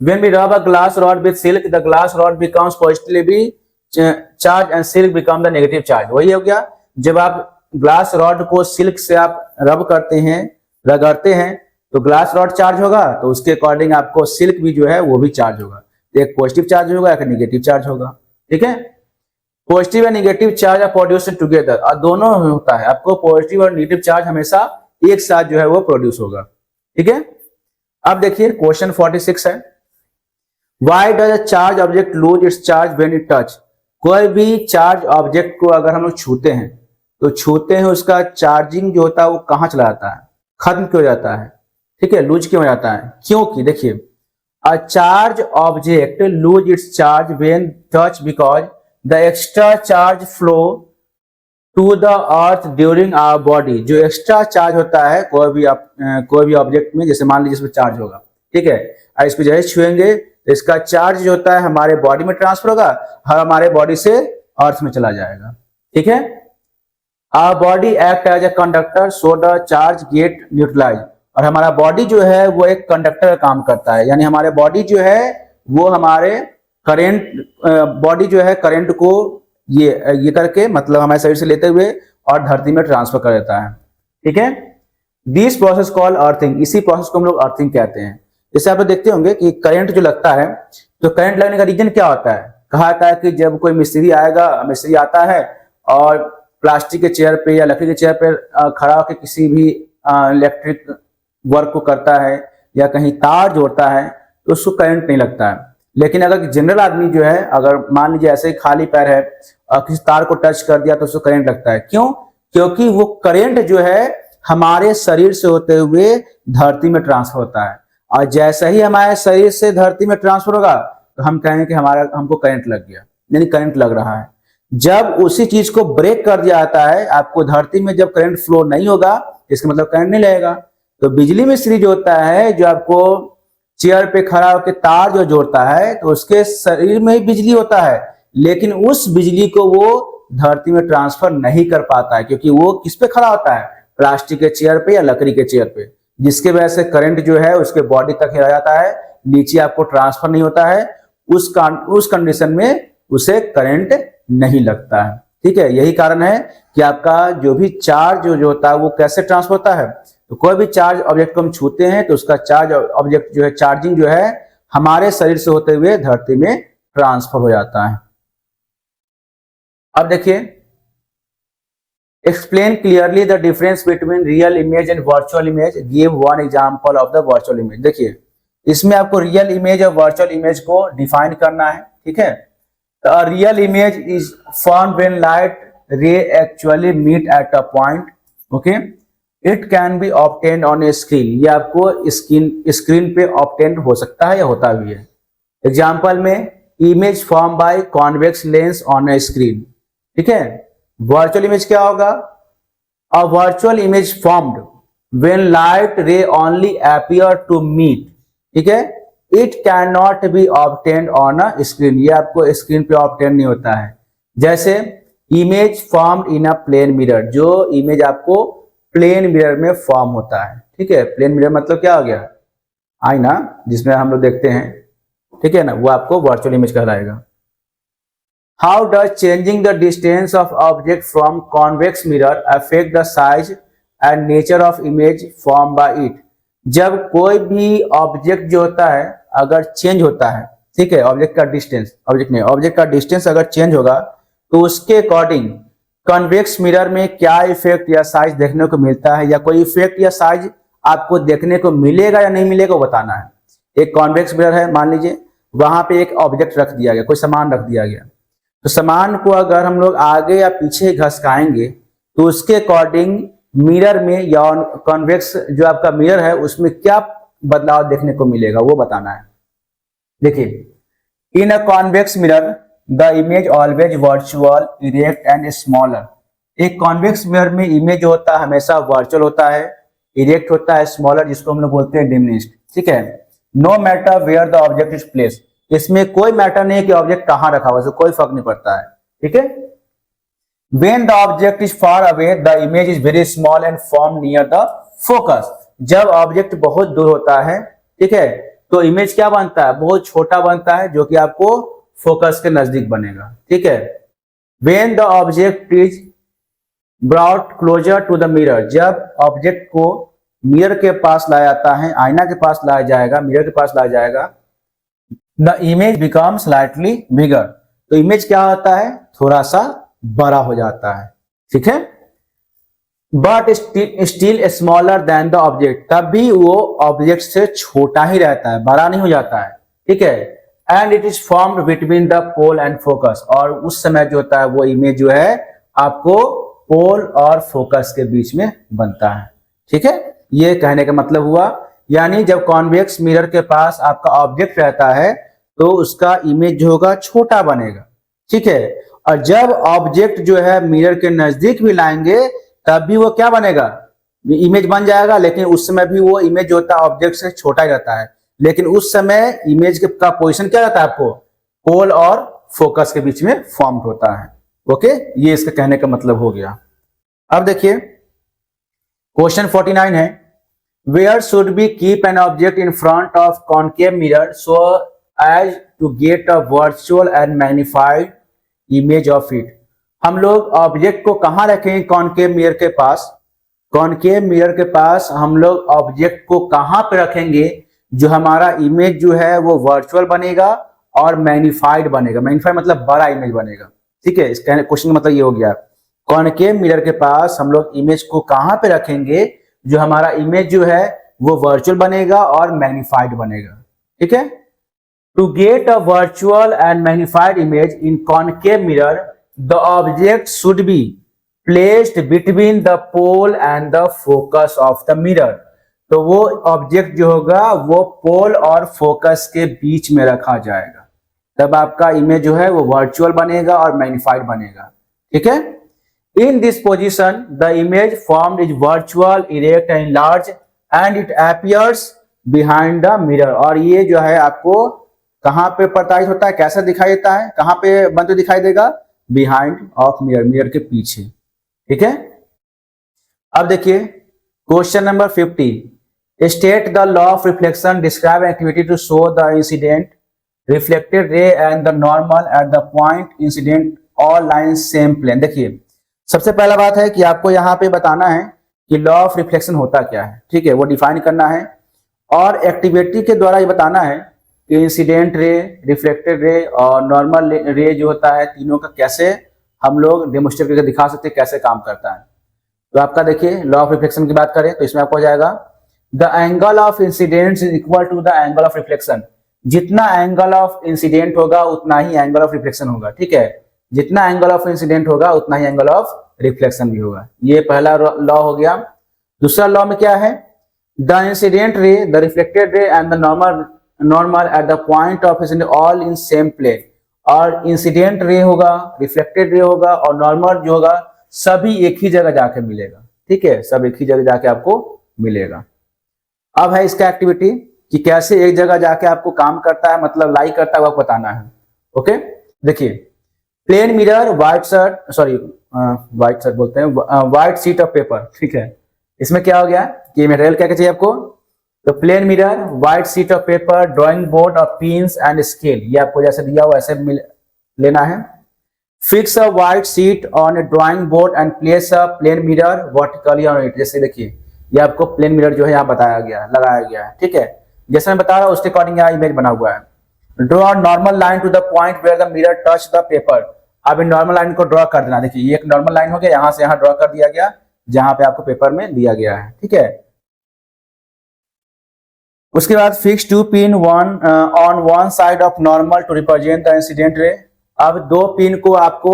व्हेन वी रब a glass rod with silk the glass rod becomes positively charge and silk become the negative charge. वही हो गया, जब आप ग्लास रॉड को सिल्क से आप रब करते हैं, रगड़ते हैं, तो ग्लास रॉड चार्ज होगा, तो उसके अकॉर्डिंग आपको सिल्क भी जो है वो भी चार्ज होगा, तो एक पॉजिटिव चार्ज होगा एक नेगेटिव चार्ज होगा, ठीक है। Positive and negative charge are produced together, और दोनों होता है, आपको पॉजिटिव और नेगेटिव चार्ज हमेशा एक साथ जो है वो प्रोड्यूस होगा, ठीक है। अब देखिए क्वेश्चन 46 है, why does a charge object lose its charge when it touch. कोई भी चार्ज ऑब्जेक्ट को अगर हम लोग छूते हैं तो छूते हैं उसका चार्जिंग जो होता है वो कहाँ चला जाता है, खत्म क्यों हो जाता है, ठीक है, लूज क्यों हो जाता है? क्योंकि देखिए, a charge object lose its charge when touch because the extra charge flow to the earth during our body, जो एक्स्ट्रा चार्ज होता है कोई भी ऑब्जेक्ट में, जैसे मान लीजिए इसमें चार्ज होगा, ठीक है, और इसको जैसे छुएंगे तो इसका चार्ज जो होता है हमारे बॉडी में ट्रांसफर होगा और हमारे बॉडी से अर्थ में चला जाएगा, ठीक है। Our body act as a conductor so the charge get neutralize, और हमारा बॉडी जो है वो एक कंडक्टर का काम करता है, यानी हमारे बॉडी जो है वो हमारे बॉडी जो है करंट को ये करके, मतलब हमारे शरीर से लेते हुए और धरती में ट्रांसफर कर देता है, ठीक है। दिस प्रोसेस कॉल्ड अर्थिंग, इसी प्रोसेस को हम लोग अर्थिंग कहते हैं। जैसे आप लोग देखते होंगे कि करंट जो लगता है, तो करंट लगने का रीजन क्या होता है, कहा जाता है कि जब कोई मिस्त्री आता है और प्लास्टिक के चेयर पे या लकड़ी के चेयर पे खड़ा होकर किसी भी इलेक्ट्रिक वर्क को करता है या कहीं तार जोड़ता है तो उसको करंट नहीं लगता है। लेकिन अगर जनरल आदमी जो है, अगर मान लीजिए ऐसे ही खाली पैर है और किसी तार को टच कर दिया तो उसको करंट लगता है। क्यों? क्योंकि वो करंट जो है हमारे शरीर से होते हुए धरती में ट्रांसफर होता है, और जैसे ही हमारे शरीर से धरती में ट्रांसफर होगा तो हम कहेंगे कि हमको करंट लग गया, यानी करंट लग रहा है। जब उसी चीज को ब्रेक कर दिया जाता है, आपको धरती में जब करंट फ्लो नहीं होगा इसका मतलब करंट नहीं लगेगा। तो बिजली मिस्त्री जो होता है, जो आपको चेयर पे खड़ा होकर तार जो जोड़ता है, तो उसके शरीर में ही बिजली होता है, लेकिन उस बिजली को वो धरती में ट्रांसफर नहीं कर पाता है, क्योंकि वो किस पे खड़ा होता है, प्लास्टिक के चेयर पे या लकड़ी के चेयर पे, जिसके वजह से करंट जो है उसके बॉडी तक ही रह जाता है, नीचे आपको ट्रांसफर नहीं होता है। उस कंडीशन में उसे करंट नहीं लगता है, ठीक है। यही कारण है कि आपका जो भी चार्ज जो होता है वो कैसे ट्रांसफर होता है, तो कोई भी चार्ज ऑब्जेक्ट को हम छूते हैं तो उसका चार्ज ऑब्जेक्ट जो है, चार्जिंग जो है हमारे शरीर से होते हुए धरती में ट्रांसफर हो जाता है। अब देखिए, explain clearly the difference between real image and virtual image, give one example of the virtual image. देखिए, इसमें आपको रियल इमेज और वर्चुअल इमेज को डिफाइन करना है, ठीक है। A real image is formed when light ray actually meet at a point. Okay, it can be obtained on a screen. ये आपको स्क्रीन पे ऑब्टेन हो सकता है या होता भी है। एग्जाम्पल में, image form by convex lens on A screen, ठीक है। वर्चुअल इमेज क्या होगा? A virtual image formed when light ray only appear to meet, ठीक है। It can not be obtained on a screen, ये आपको स्क्रीन पे ऑब्टेन नहीं होता है। जैसे image formed in a plane mirror, जो इमेज आपको प्लेन मिरर में फॉर्म होता है, ठीक है। प्लेन मिरर मतलब क्या हो गया? आईना जिसमें हम लोग देखते हैं, ठीक है ना, वो आपको वर्चुअल इमेज कहलाएगा। How does changing the distance of object from convex mirror affect the size and nature of image form by it. जब कोई भी ऑब्जेक्ट जो होता है अगर चेंज होता है, ठीक है, ऑब्जेक्ट का डिस्टेंस अगर चेंज होगा तो उसके अकॉर्डिंग कॉन्वेक्स मिरर में क्या इफेक्ट या साइज देखने को मिलता है, या कोई इफेक्ट या साइज आपको देखने को मिलेगा या नहीं मिलेगा वो बताना है। एक कॉन्वेक्स मिरर है, मान लीजिए वहां पे एक ऑब्जेक्ट रख दिया गया, कोई सामान रख दिया गया, तो सामान को अगर हम लोग आगे या पीछे घसकाएंगे तो उसके अकॉर्डिंग मिरर में या कॉन्वेक्स जो आपका मिरर है उसमें क्या बदलाव देखने को मिलेगा वो बताना है। देखिए, in a convex mirror the image always virtual, erect and smaller. एक कॉन्वेक्स मिरर में इमेज जो होता है हमेशा वर्चुअल होता है, इरेक्ट होता है, स्मॉलर जिसको हम लोग बोलते हैं डिमिनिश्ड, ठीक है। No matter where the object is place, इसमें कोई मैटर नहीं है कि ऑब्जेक्ट कहां रखा हुआ है, कोई फर्क नहीं पड़ता है, ठीक है। When the object is far away, the image is very small and formed near the focus. जब ऑब्जेक्ट बहुत दूर होता है, ठीक है, तो इमेज क्या बनता है? बहुत छोटा बनता है, जो कि आपको फोकस के नजदीक बनेगा, ठीक है। When the object is brought closer to the mirror, जब ऑब्जेक्ट को मिरर के पास लाया जाता है, आईना के पास लाया जाएगा, मिरर के पास लाया जाएगा, the image becomes slightly bigger. तो इमेज क्या होता है? थोड़ा सा बड़ा हो जाता है, ठीक है। But still smaller than the object, तब भी वो ऑब्जेक्ट से छोटा ही रहता है, बड़ा नहीं हो जाता है, ठीक है। And it is formed between the pole and focus, और उस समय जो होता है वो इमेज जो है आपको पोल और फोकस के बीच में बनता है, ठीक है। ये कहने का मतलब हुआ, यानी जब कॉन्वेक्स मिरर के पास आपका ऑब्जेक्ट रहता है तो उसका इमेज जो होगा छोटा बनेगा, ठीक है। और जब ऑब्जेक्ट जो है मिरर के नजदीक भी लाएंगे तब भी वो क्या बनेगा, इमेज बन जाएगा, लेकिन उस समय भी वो इमेज जो होता है ऑब्जेक्ट से छोटा ही रहता है। लेकिन उस समय इमेज का पोजीशन क्या रहता है, आपको पोल और फोकस के बीच में फॉर्म होता है। ओके, ये इसका कहने का मतलब हो गया। अब देखिए क्वेश्चन 49 है, where should be keep an object in front of concave mirror so as to get a virtual and magnified image of it. हम लोग ऑब्जेक्ट को कहां रखेंगे, कॉनकेव मिरर के पास। कॉनकेव मिरर के पास हम लोग ऑब्जेक्ट को कहां पे रखेंगे जो हमारा इमेज जो है वो वर्चुअल बनेगा और मैग्नीफाइड बनेगा। मैग्नीफाइड मतलब बड़ा इमेज बनेगा, ठीक है। इस क्वेश्चन का मतलब ये हो गया, कॉनकेव मिरर के पास हम लोग इमेज को कहां पे रखेंगे जो हमारा इमेज जो है वो वर्चुअल बनेगा और मैग्नीफाइड बनेगा, ठीक है। To get a virtual and magnified image in concave mirror the object should be placed between the pole and the focus of the mirror. तो वो ऑब्जेक्ट जो होगा वो पोल और फोकस के बीच में रखा जाएगा, तब आपका इमेज जो है वो वर्चुअल बनेगा और मैग्नीफाइड बनेगा, ठीक है। In this position the image formed is virtual, erect and large and it appears behind the mirror. और ये जो है आपको कहां पे प्रदर्शित होता है, कैसा दिखाई देता है, कहां पे बनते दिखाई देगा, बिहाइंड ऑफ मिरर, मिरर के पीछे, ठीक है। अब देखिए question number 50, state the law of reflection, describe activity to show the incident reflected ray and the normal at the point incident all line same plane. देखिए सबसे पहला बात है कि आपको यहाँ पे बताना है कि लॉ ऑफ रिफ्लेक्शन होता क्या है, ठीक है, वो डिफाइन करना है। और एक्टिविटी के द्वारा ये बताना है कि इंसिडेंट रे, रिफ्लेक्टेड रे और नॉर्मल रे जो होता है, तीनों का कैसे हम लोग डेमोस्ट्रेट करके दिखा सकते हैं कैसे काम करता है। तो आपका देखिए लॉ ऑफ रिफ्लेक्शन की बात करें तो इसमें आपको हो जाएगा the angle of incident is equal to the angle of reflection. जितना एंगल ऑफ इंसिडेंट होगा उतना ही एंगल ऑफ रिफ्लेक्शन होगा, ठीक है। जितना एंगल ऑफ इंसिडेंट होगा उतना ही एंगल ऑफ रिफ्लेक्शन भी होगा। ये पहला लॉ हो गया। दूसरा लॉ में क्या है, the incident ray, the reflected ray and the normal at the point of incident all in same plane. और इंसिडेंट रे होगा, रिफ्लेक्टेड रे होगा और नॉर्मल जो होगा सभी एक ही जगह जाके मिलेगा, ठीक है, सब एक ही जगह जाके आपको मिलेगा। अब है इसका एक्टिविटी कि कैसे एक जगह जाके आपको काम करता है, मतलब लाई करता है, वो बताना है। ओके, देखिए प्लेन मिरर, व्हाइट शर्ट बोलते हैं, व्हाइट शीट ऑफ पेपर, ठीक है। इसमें क्या हो गया कि मटेरियल क्या चाहिए आपको, तो plane mirror, white sheet of paper, drawing board और पिन्स एंड स्केल, ये आपको जैसे दिया हुआ ऐसे लेना है। Fix a white sheet on a drawing board and place a plane mirror vertically on it. जैसे देखिए ये आपको प्लेन मिरर जो है यहाँ बताया गया, लगाया गया है, ठीक है। जैसे मैं बता रहा हूँ उसके अकॉर्डिंग यहाँ इमेज बना हुआ है। Draw normal line to the point where the mirror touch the paper. अब इन नॉर्मल लाइन को ड्रॉ कर देना। देखिए ये एक नॉर्मल लाइन हो गया, यहाँ से यहाँ ड्रॉ कर दिया गया जहां पे आपको पेपर में दिया गया है, ठीक है। उसके बाद fix two pin on one side of normal to represent the incident ray. अब दो पिन को आपको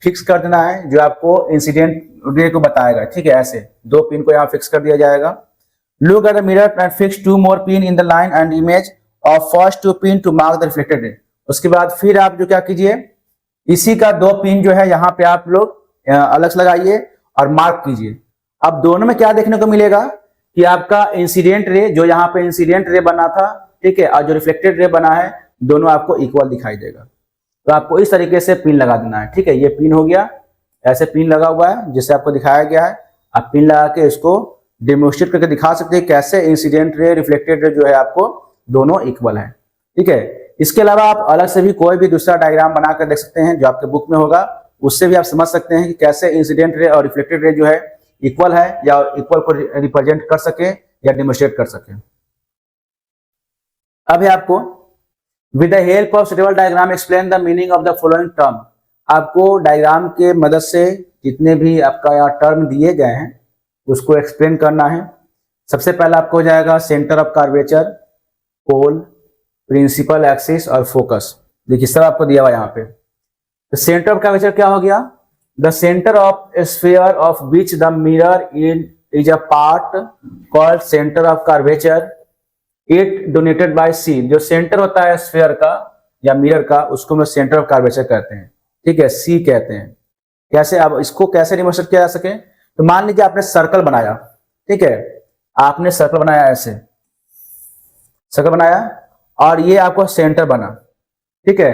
फिक्स कर देना है जो आपको इंसिडेंट रे को बताएगा, ठीक है। ऐसे दो पिन को यहाँ फिक्स कर दिया जाएगा। Look at the mirror and fix two more pin in the line and image of first two pin to mark the reflected ray. उसके बाद फिर आप जो क्या कीजिए, इसी का दो पिन जो है यहाँ पे आप लोग अलग से लगाइए और मार्क कीजिए। अब दोनों में क्या देखने को मिलेगा कि आपका इंसिडेंट रे, जो यहाँ पे इंसिडेंट रे बना था, ठीक है, और जो रिफ्लेक्टेड रे बना है, दोनों आपको इक्वल दिखाई देगा। तो आपको इस तरीके से पिन लगा देना है, ठीक है। ये पिन हो गया, ऐसे पिन लगा हुआ है जिससे आपको दिखाया गया है। आप पिन लगा के इसको डेमोस्ट्रेट करके दिखा सकते हैं कैसे इंसिडेंट रे, रिफ्लेक्टेड रे जो है आपको दोनों इक्वल है, ठीक है। इसके अलावा आप अलग से भी कोई भी दूसरा डायग्राम बनाकर देख सकते हैं जो आपके बुक में होगा, उससे भी आप समझ सकते हैं कि कैसे इंसिडेंट रे और रिफ्लेक्टेड रे जो है इक्वल है या इक्वल को रिप्रेजेंट कर सके या डेमोस्ट्रेट कर सके। अब है आपको with the help of suitable diagram explain the meaning of the following term. आपको डायग्राम के मदद से जितने भी आपका यहाँ टर्म दिए गए हैं उसको एक्सप्लेन करना है। सबसे पहला आपको हो जाएगा centre of curvature, pole, principal axis और फोकस। देखिए सब आपको दिया हुआ यहाँ पे। तो सेंटर ऑफ कर्वेचर क्या हो गया, the centre of sphere of which the mirror is a part called centre of curvature, it donated by C. जो सेंटर होता है स्फीयर का या मिरर का, उसको हम सेंटर ऑफ कर्वेचर कहते हैं, ठीक है, सी कहते हैं। कैसे, अब इसको कैसे डिमोन्स्ट्रेट किया जा सके, तो मान लीजिए आपने सर्कल बनाया, ठीक है, आपने सर्कल बनाया, ऐसे सर्कल बनाया और ये आपको सेंटर बना, ठीक है,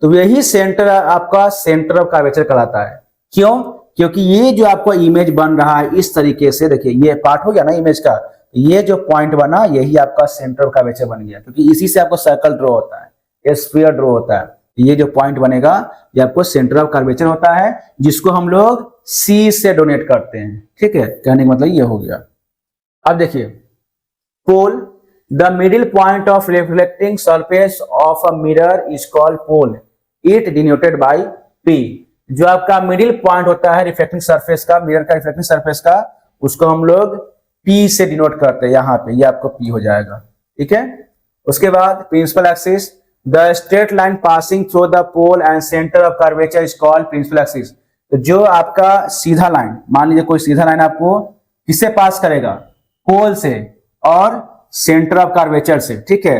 तो यही सेंटर आपका सेंटर ऑफ कर्वेचर कहलाता है। क्यों? क्योंकि ये जो आपको इमेज बन रहा है इस तरीके से, देखिए ये पार्ट हो गया ना इमेज का, ये जो पॉइंट बना यही आपका सेंटर ऑफ कर्वेचर बन गया, क्योंकि इसी से आपको सर्कल ड्रॉ होता है, स्फीयर ड्रॉ होता है। ये जो पॉइंट बनेगा ये आपको सेंटर ऑफ कर्वेचर होता है, जिसको हम लोग सी से डोनेट करते हैं, ठीक है, कहने का मतलब ये हो गया। अब देखिए, pole, the middle point of reflecting surface of a mirror is called pole, it denoted by P. जो आपका मिडिल पॉइंट होता है रिफ्लेक्टिंग सरफेस का, मिरर का रिफ्लेक्टिंग सरफेस का, उसको हम लोग पी से डिनोट करते हैं, यहां पे ये आपको पी हो जाएगा, ठीक है। उसके बाद principal axis, the straight line passing through the pole and centre of curvature is called principal axis. तो जो आपका सीधा लाइन, मान लीजिए कोई सीधा लाइन आपको किससे पास करेगा, पोल से और सेंटर ऑफ कर्वेचर से, ठीक है,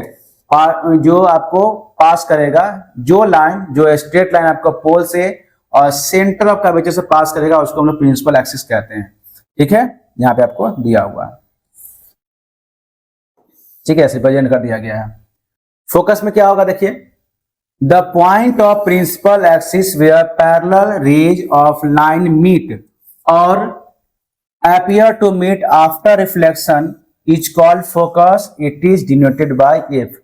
और जो आपको पास करेगा, जो लाइन, जो स्ट्रेट लाइन आपका पोल से और सेंटर ऑफ कर्वेचर से पास करेगा, उसको हम लोग प्रिंसिपल एक्सिस कहते हैं, ठीक है, यहां पे आपको दिया हुआ है, ठीक है, रिप्रेजेंट कर दिया गया है। फोकस में क्या होगा, देखिए, the point of principal axis where parallel rays of line meet और appear to meet after reflection is called focus, it is denoted by f।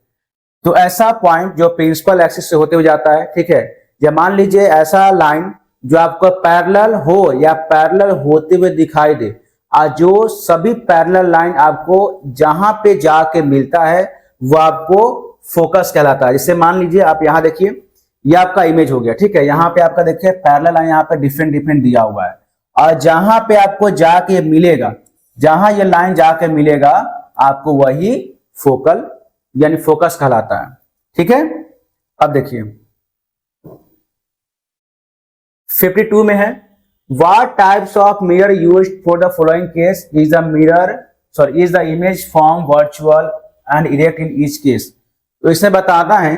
तो ऐसा पॉइंट जो प्रिंसिपल एक्सिस से होते हुए जाता है, ठीक है, या मान लीजिए ऐसा लाइन जो आपको पैरेलल हो या पैरेलल होते हुए दिखाई दे, और जो सभी पैरेलल लाइन आपको जहां पे जाके मिलता है वो आपको फोकस कहलाता है। जैसे मान लीजिए आप यहां देखिए, ये आपका इमेज हो गया, ठीक है, यहाँ पे आपका देखिए पैरेलल लाइन यहाँ पे डिफरेंट डिफरेंट दिया हुआ है, और जहां पे आपको जाके मिलेगा, जहां ये लाइन जाके मिलेगा, आपको वही फोकल यानी फोकस कहलाता है, ठीक है। अब देखिए 52 में है, what types of mirror used for the following case, is the mirror sorry is the image form virtual and erect in each case. तो इसमें बताना है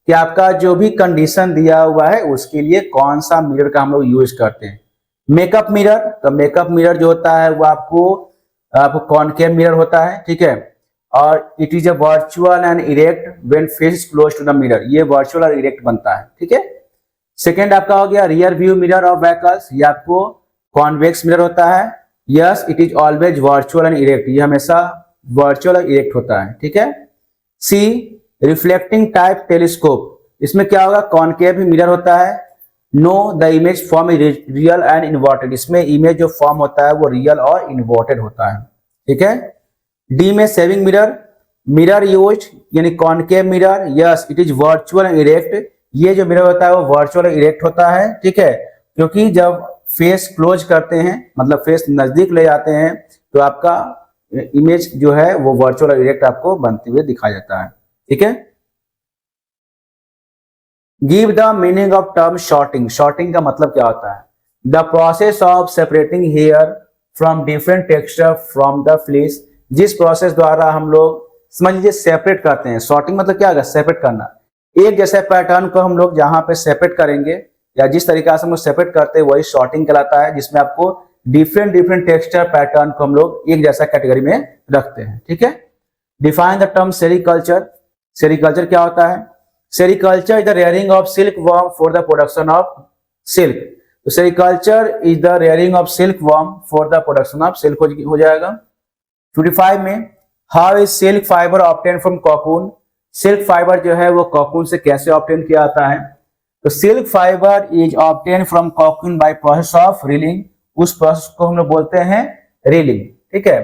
कि आपका जो भी कंडीशन दिया हुआ है उसके लिए कौन सा मिरर का हम लोग यूज करते हैं। मेकअप मिरर, तो मेकअप मिरर जो होता है वो आपको कॉनकेव मिरर होता है, ठीक है, और it is a virtual and erect when face close to the mirror, ये वर्चुअल और इरेक्ट बनता है, ठीक है। सेकेंड आपका हो गया rear view mirror of vehicles, ये आपको कॉन्वेक्स मिरर होता है, yes it is always virtual and erect, ये हमेशा वर्चुअल और इरेक्ट होता है, ठीक है। सी रिफ्लेक्टिंग टाइप टेलीस्कोप, इसमें क्या होगा, कॉनकेव मिरर होता है, know the image form real and inverted, इसमें इमेज जो फॉर्म होता है वो रियल और इन्वर्टेड होता है, ठीक है। डी में सेविंग मिरर, मिरर यूज यानी concave mirror, yes it is virtual and erect, ये जो मिरर होता है वो वर्चुअल और इरेक्ट होता है, ठीक है, क्योंकि जब फेस क्लोज करते हैं मतलब फेस नजदीक ले जाते हैं तो आपका इमेज जो है वो वर्चुअल और इरेक्ट आपको बनते हुए दिखाई देता है, ठीक है। Give the meaning of term sorting, sorting का मतलब क्या होता है, the process of separating hair from different texture from the fleece, जिस प्रोसेस द्वारा हम लोग समझ लीजिए सेपरेट करते हैं, शॉर्टिंग मतलब क्या होगा, सेपरेट करना, एक जैसे पैटर्न को हम लोग जहां पे सेपरेट करेंगे या जिस तरीका से हम लोग सेपरेट करते हैं वही शॉर्टिंग कहलाता है, जिसमें आपको डिफरेंट डिफरेंट टेक्सचर पैटर्न को हम लोग एक जैसा कैटेगरी में रखते हैं, ठीक है। Define the term sericulture, sericulture क्या होता है, sericulture is the rearing of silk worm for the production of silk, तो sericulture is the rearing of silk worm for the production of silk हो जाएगा। 55 में how is silk fibre obtain from cocoon, silk fibre जो है वो cocoon से कैसे obtain किया जाता है, तो silk fibre is obtain from cocoon by process of reeling, उस प्रोसेस को हम लोग बोलते हैं रीलिंग, ठीक है।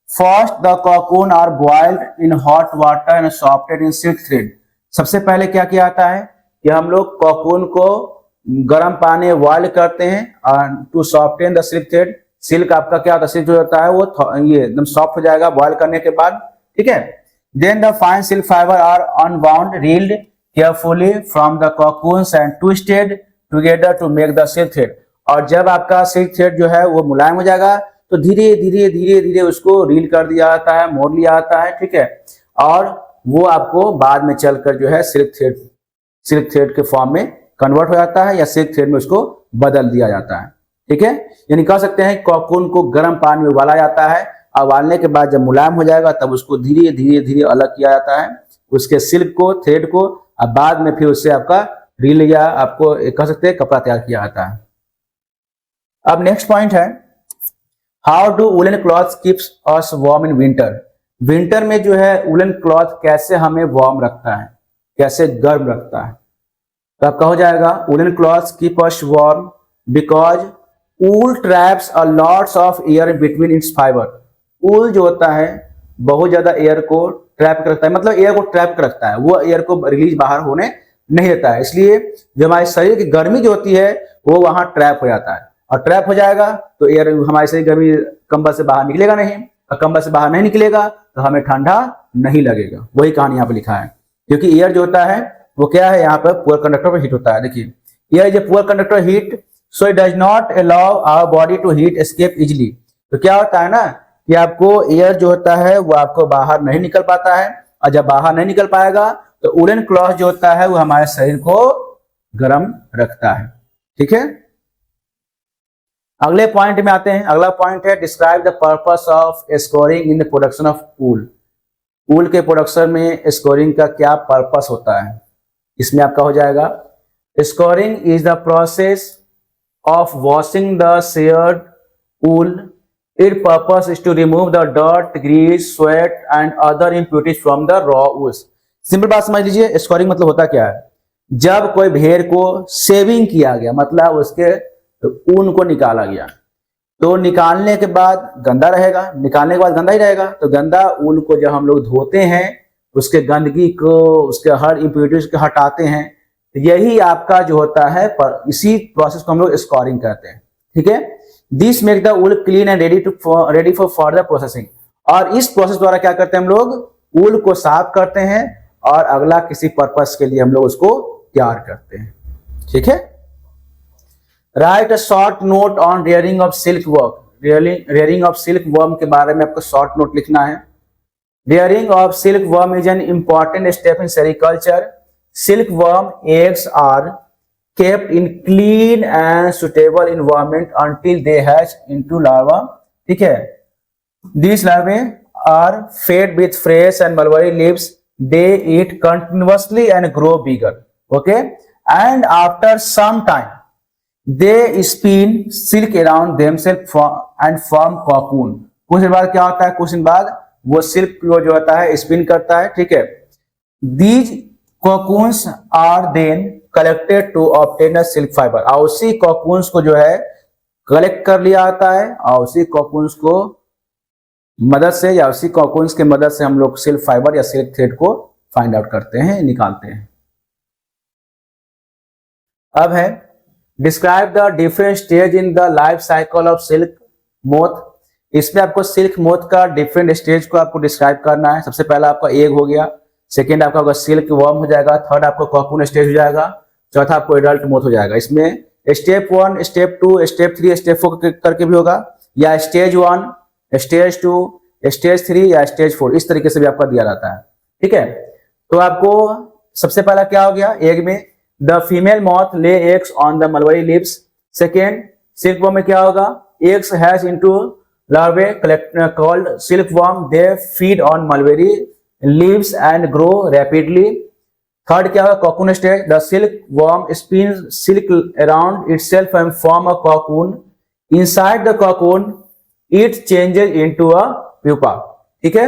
First the cocoon are boiled in hot water and softened in silk thread, सबसे पहले क्या किया जाता है कि हम लोग कोकून को गर्म पानी बॉइल करते हैं to soften the silk thread, silk आपका क्या होता है, सिल्क जो होता है वो ये एकदम सॉफ्ट हो जाएगा बॉइल करने के बाद, ठीक है। Then the fine silk fibre are unbound reeled carefully from the cocoons and twisted together to make the silk thread, और जब आपका सिल्क थ्रेड जो है वो मुलायम हो जाएगा तो धीरे धीरे धीरे धीरे उसको रील कर दिया जाता है, मोड़ लिया जाता है, ठीक है, और वो आपको बाद में चलकर जो है सिल्क थ्रेड के फॉर्म में कन्वर्ट हो जाता है या सिल्क थ्रेड में उसको बदल दिया जाता है। ठीक है, यानी कह सकते हैं कोकून को गर्म पानी में उबाला जाता है, उबालने के बाद जब मुलायम हो जाएगा तब उसको धीरे धीरे धीरे अलग किया जाता है, उसके सिल्क को, थ्रेड को, अब बाद में फिर उससे आपका रील या आपको कह सकते हैं कपड़ा तैयार किया जाता है। अब नेक्स्ट पॉइंट है, how do woollen cloth keeps us warm in winter. Winter में जो है वुलन क्लॉथ कैसे हमें वार्म रखता है, कैसे गर्म रखता है। तो आपका हो जाएगा woollen cloth keep us warm because wool traps a lots of air between its fibre. Wool जो होता है बहुत ज्यादा एयर को ट्रैप कर रखता है, मतलब एयर को ट्रैप कर रखता है, वो एयर को रिलीज बाहर होने नहीं देता है, इसलिए जो हमारे शरीर की गर्मी जो होती है वो वहां ट्रैप हो जाता है, और ट्रैप हो जाएगा तो एयर हमारे शरीर गर्मी कंबल से बाहर निकलेगा नहीं, और कंबल से बाहर नहीं निकलेगा तो हमें ठंडा नहीं लगेगा। वही कहानी यहाँ पे लिखा है, क्योंकि एयर जो होता है वो क्या है, यहाँ पर पुअर कंडक्टर पर हीट होता है। देखिए air is a poor conductor heat so it does not allow our body to heat escape easily. तो क्या होता है ना कि आपको एयर जो होता है वो आपको बाहर नहीं निकल पाता है, और जब बाहर नहीं निकल पाएगा तो वुलन क्लॉथ जो होता है वो हमारे शरीर को गर्म रखता है। ठीक है, अगले पॉइंट में आते हैं। अगला पॉइंट है describe the purpose of scouring in the production of wool. Wool के प्रोडक्शन में स्कोरिंग का क्या पर्पस होता है, इसमें आपका हो जाएगा scoring is the process of washing the sheared wool. Its purpose is to remove the dirt, grease, sweat and other impurities from the raw wool. Simple बात समझ लीजिए, स्कोरिंग मतलब होता क्या है, जब कोई भेड़ को शेविंग किया गया, मतलब उसके ऊन को निकाला गया, तो निकालने के बाद गंदा रहेगा, निकालने के बाद गंदा ही रहेगा, तो गंदा ऊन को जब हम लोग धोते हैं, उसके गंदगी को, उसके हर इम्प्योरिटीज को हटाते हैं, यही आपका जो होता है इसी प्रोसेस को हम लोग स्कोरिंग कहते हैं। ठीक है, this make the wool clean and ready for further processing. और इस प्रोसेस द्वारा क्या करते हैं हम लोग, वूल को साफ करते हैं और अगला किसी पर्पस के लिए हम लोग उसको तैयार करते हैं। ठीक है, right a short note on rearing of silk worm. Rearing of silk worm के बारे में आपको शॉर्ट नोट लिखना है। Rearing of silk worm is an important step in sericulture. Silkworm eggs are kept in clean and suitable environment until they hatch into larvae. ठीक है, these larvae are fed with fresh and mulberry leaves. They eat continuously and grow bigger. Okay, and after some time, they spin silk around themselves and form cocoon. कुछ दिन बाद क्या होता है, कुछ दिन बाद वो सिल्क को जो होता है स्पिन करता है। ठीक है, these cocoons are then collected to obtain a silk fiber। और उसी cocoons को जो है कलेक्ट कर लिया जाता है, और उसी cocoons को मदद से या उसी cocoons के मदद से हम लोग सिल्क फाइबर या सिल्क थ्रेड को फाइंड आउट करते हैं, निकालते हैं। अब है describe the different stage in the life cycle of silk moth. इसमें आपको सिल्क मोथ का डिफरेंट स्टेज को आपको डिस्क्राइब करना है। सबसे पहला आपका एग हो गया, सेकेंड आपका होगा सिल्क वर्म हो जाएगा, थर्ड आपको कोकून स्टेज हो जाएगा, चौथा आपको एडल्ट मोथ हो जाएगा। इसमें स्टेप 1, स्टेप 2, स्टेप 3, स्टेप 4 करके भी होगा, या स्टेज 1, स्टेज 2, स्टेज 3 या स्टेज 4, इस तरीके से भी आपका दिया जाता है। ठीक है, तो आपको सबसे पहला क्या हो गया, एग में the female moth lay eggs on the mulberry leaves. Second silk worm में क्या होगा, eggs hatch into larvae called silk worm, they feed on mulberry leaves and grow rapidly. Third क्या होगा, cocoon stage, the silk worm spins silk around itself and form a cocoon. Inside the cocoon it changes into a pupa. ठीक है,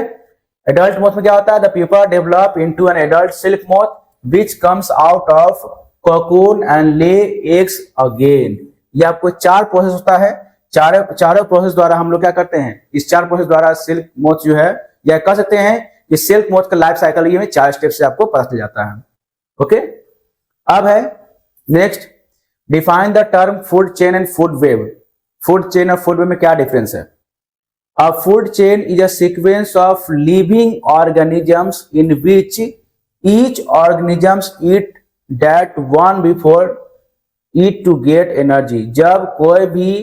adult moth में क्या होता है, the pupa develop into an adult silk moth which comes out of cocoon and lay eggs again. ये आपको 4 process होता है, चारों प्रोसेस द्वारा हम लोग क्या करते हैं, इस 4 प्रोसेस द्वारा सिल्क मोथ जो है, या कह सकते हैं कि सिल्क मोथ का लाइफ साइकिल ये में 4 स्टेप से आपको पता चल जाता है। ओके, अब है next define the term food chain and food web. Food chain और फूड वेव में क्या डिफरेंस है। A food chain is a sequence of living organisms in which each organisms eat that one before eat to get energy. जब कोई भी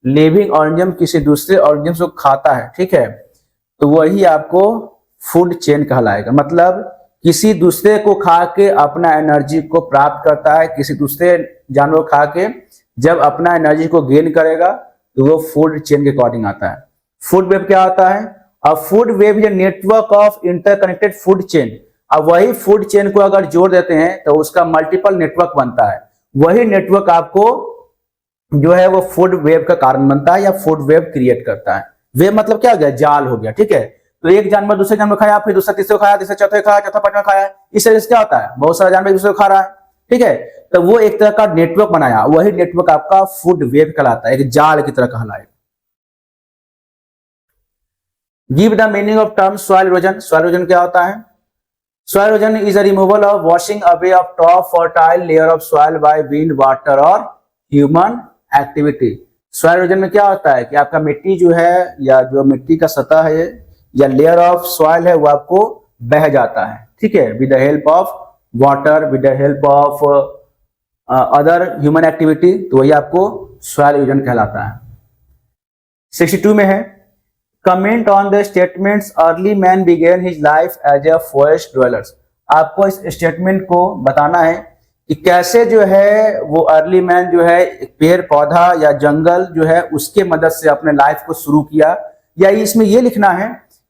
living organism किसी दूसरे organism को खाता है, ठीक है, तो वही आपको फूड चेन कहलाएगा। मतलब किसी दूसरे को खा के अपना एनर्जी को प्राप्त करता है, किसी दूसरे जानवर खा के जब अपना एनर्जी को गेन करेगा तो वो फूड चेन के अकॉर्डिंग आता है। फूड वेब क्या होता है? A food web is a network of interconnected food chain. अब वही फूड चेन को अगर जोड़ देते हैं तो उसका मल्टीपल नेटवर्क बनता है। वही नेटवर्क आपको जो है वो फूड वेब का कारण बनता है या फूड वेब क्रिएट करता है। वेब मतलब क्या हो गया? जाल हो गया, ठीक है। तो एक जानवर दूसरे जानवर खाया, फिर दूसरा तीसरे खाया, तीसरा चौथे खाया, चौथा पांचवा खाया, इस तरह से क्या होता है? बहुत सारा जानवर एक दूसरे को खा रहा है, ठीक है। तो वो एक तरह का नेटवर्क बनाया, वही नेटवर्क आपका फूड वेब कहलाता है, एक जाल की तरह कहलाएगा। Give the meaning of term soil erosion. Soil erosion क्या होता है? Soil erosion is a removal of washing away of top fertile layer of soil by wind, water और ह्यूमन एक्टिविटी। सॉइल इरोजन में क्या होता है कि आपका मिट्टी जो है या जो मिट्टी का सतह है या लेयर ऑफ सॉइल है वो आपको बह जाता है, ठीक है, with the help of water, with the help of other human activity, तो वही आपको सॉइल इरोजन कहलाता है। 62 में है comment on the statements early man began his life as a forest dwellers. आपको इस स्टेटमेंट को बताना है कि कैसे जो है वो अर्ली मैन जो है पेड़ पौधा या जंगल जो है उसके मदद से अपने लाइफ को शुरू किया, या इसमें ये लिखना है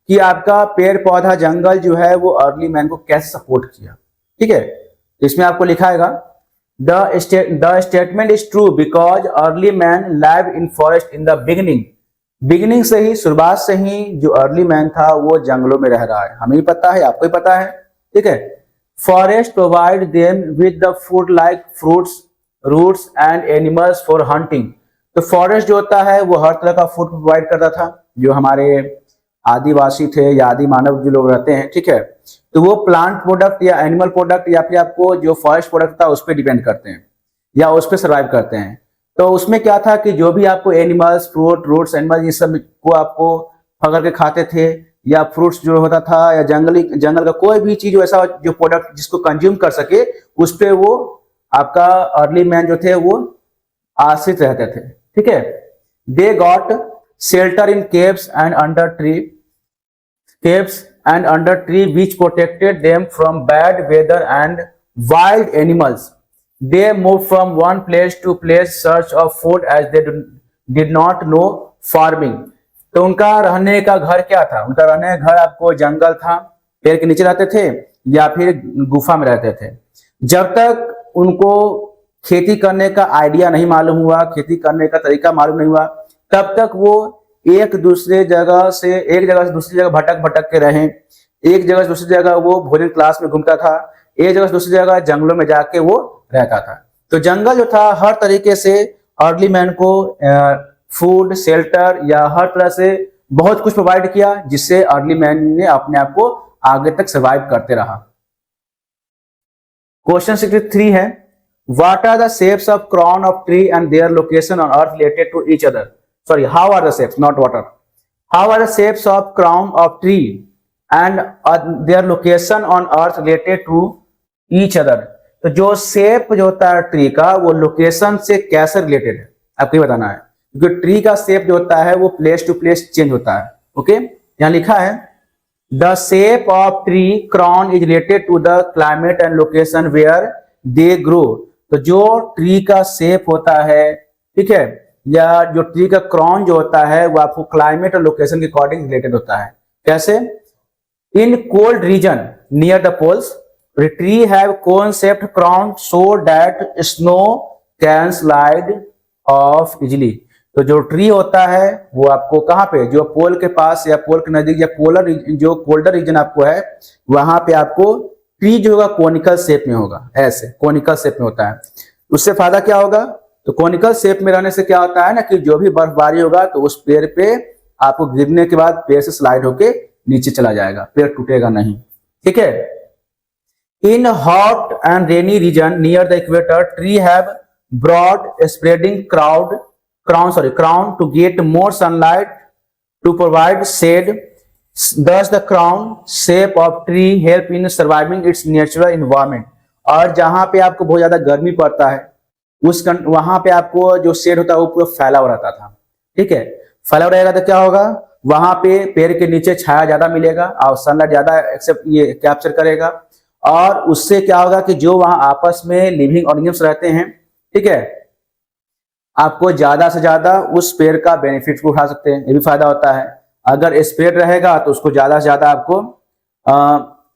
कि आपका पेड़ पौधा जंगल जो है वो अर्ली मैन को कैसे सपोर्ट किया, ठीक है। तो इसमें आपको लिखाएगा the statement is true because early man live in forest in the beginning. Beginning से ही, शुरुआत से ही जो अर्ली मैन था वो जंगलों में रह रहा है, हमें भी पता है, आपको ही पता है, ठीक है। Forest provide them with the food like fruits, roots and animals for hunting. तो फॉरेस्ट जो होता है वो हर तरह का फूड प्रोवाइड करता था, जो हमारे आदिवासी थे या आदि मानव जो लोग रहते हैं, ठीक है। तो वो प्लांट प्रोडक्ट या एनिमल प्रोडक्ट या फिर आपको जो फॉरेस्ट प्रोडक्ट था उस पर डिपेंड करते हैं या उस पर सर्वाइव करते हैं। तो उसमें क्या था कि जो भी आपको एनिमल्स, फ्रूट, रूट्स, एनिमल्स ये सब को आपको पकड़ के खाते थे, या फ्रूट्स जो होता था या जंगल का कोई भी चीज ऐसा जो प्रोडक्ट जिसको कंज्यूम कर सके उस पे वो आपका अर्ली मैन जो थे वो आश्रित रहते थे, ठीक है। They got shelter in caves and under tree which protected them from bad weather and wild animals. They moved from one place to place search of food as they did not know farming. तो उनका रहने का घर क्या था? उनका रहने का घर आपको जंगल था, पेड़ के नीचे रहते थे या फिर गुफा में रहते थे। जब तक उनको खेती करने का आइडिया नहीं मालूम हुआ, खेती करने का तरीका मालूम नहीं हुआ, तब तक वो एक जगह से दूसरी जगह भटक के रहे। एक जगह से दूसरी जगह वो भोजन क्लास में घूमता था, एक जगह से दूसरी जगह जंगलों में जाके वो रहता था। तो जंगल जो था हर तरीके से अर्ली मैन को फूड, शेल्टर या हर तरह से बहुत कुछ प्रोवाइड किया, जिससे अर्ली मैन ने अपने आप को आगे तक सर्वाइव करते रहा। क्वेश्चन 63 है what are the shapes of crown of tree and their location on earth related to each other. Sorry, how are the shapes, not what are. How are the shapes of crown of tree and their location on earth related to each other? तो जो shape जो होता है tree का वो location से कैसे related है आपको बताना है, क्योंकि ट्री का शेप जो होता है वो प्लेस टू प्लेस चेंज होता है। ओके, यहाँ लिखा है the shape of tree crown is related to the climate and location where they grow. तो जो ट्री का शेप होता है, ठीक है, या जो ट्री का क्राउन जो होता है वो आपको क्लाइमेट और लोकेशन के अकॉर्डिंग रिलेटेड होता है। कैसे? In cold region near the poles tree have cone shaped crown so that snow can slide off easily. तो जो ट्री होता है वो आपको कहाँ पे, जो पोल के पास या पोल के नजदीक या पोलर जो कोल्डर रीजन आपको है वहां पे आपको ट्री जो होगा कोनिकल शेप में होगा, ऐसे कोनिकल शेप में होता है। उससे फायदा क्या होगा? तो कोनिकल शेप में रहने से क्या होता है ना कि जो भी बर्फबारी होगा तो उस पेड़ पे आपको गिरने के बाद पेड़ से स्लाइड होके नीचे चला जाएगा, पेड़ टूटेगा नहीं, ठीक है। In hot and rainy region near the equator tree have broad spreading crown to get more sunlight to provide shade. Thus the crown shape of tree help in surviving its natural environment। और जहां पे आपको बहुत ज्यादा गर्मी पड़ता है वहां पे आपको जो शेड होता है वो पूरा फैला हुआ रहता था, ठीक है। फैला हुआ रहेगा तो क्या होगा, वहां पे पेड़ के नीचे छाया ज्यादा मिलेगा और सनलाइट ज्यादा एक्सेप्ट ये कैप्चर करेगा, और उससे क्या होगा कि जो वहां आपस में लिविंग ऑर्गेनिजम्स रहते हैं, ठीक है, आपको ज्यादा से ज्यादा उस पेड़ का बेनिफिट उठा सकते हैं, ये भी फायदा होता है। अगर स्पेयर रहेगा तो उसको ज्यादा से ज्यादा आपको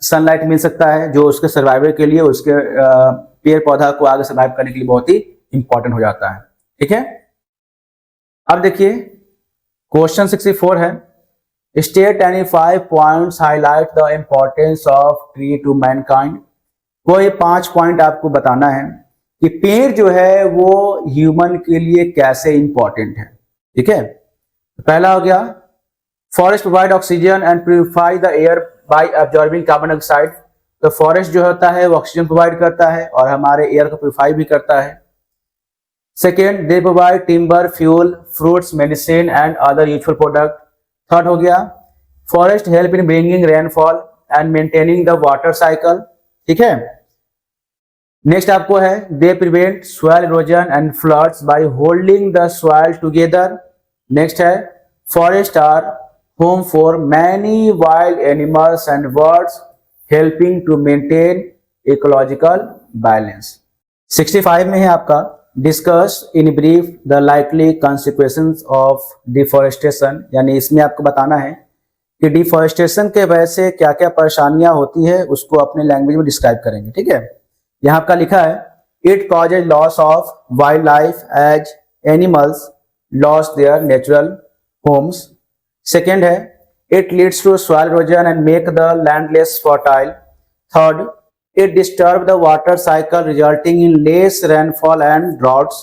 सनलाइट मिल सकता है, जो उसके सर्वाइवल के लिए, उसके पेड़ पौधा को आगे सर्वाइव करने के लिए बहुत ही इंपॉर्टेंट हो जाता है। ठीक है, अब देखिए क्वेश्चन 64 है, state any 5 points highlight the importance of tree to mankind. कोई 5 पॉइंट आपको बताना है कि पेड़ जो है वो ह्यूमन के लिए कैसे इंपॉर्टेंट है। ठीक है, पहला हो गया, forest provide oxygen and purify the air by absorbing carbon dioxide. तो फॉरेस्ट जो होता है वो ऑक्सीजन प्रोवाइड करता है और हमारे एयर को प्यूरिफाई भी करता है। Second, they provide timber, fuel, fruits, medicine and other useful product. Third हो गया, forest help in bringing rainfall and maintaining the water cycle. ठीक है, नेक्स्ट आपको है, they prevent soil erosion and floods by holding the soil together. Next है, forest are home for many wild animals and birds helping to maintain ecological balance. 65 में है आपका, discuss in brief the likely consequences of deforestation. यानी इसमें आपको बताना है कि डिफॉरेस्टेशन के वजह से क्या क्या परेशानियां होती है, उसको अपने लैंग्वेज में डिस्क्राइब करेंगे। ठीक है, यहाँ आपका लिखा है, it causes loss of wild life as animals lose their natural homes. Second है, it leads to soil erosion and make the land less fertile. Third, it disturb the water cycle resulting in less rainfall and droughts.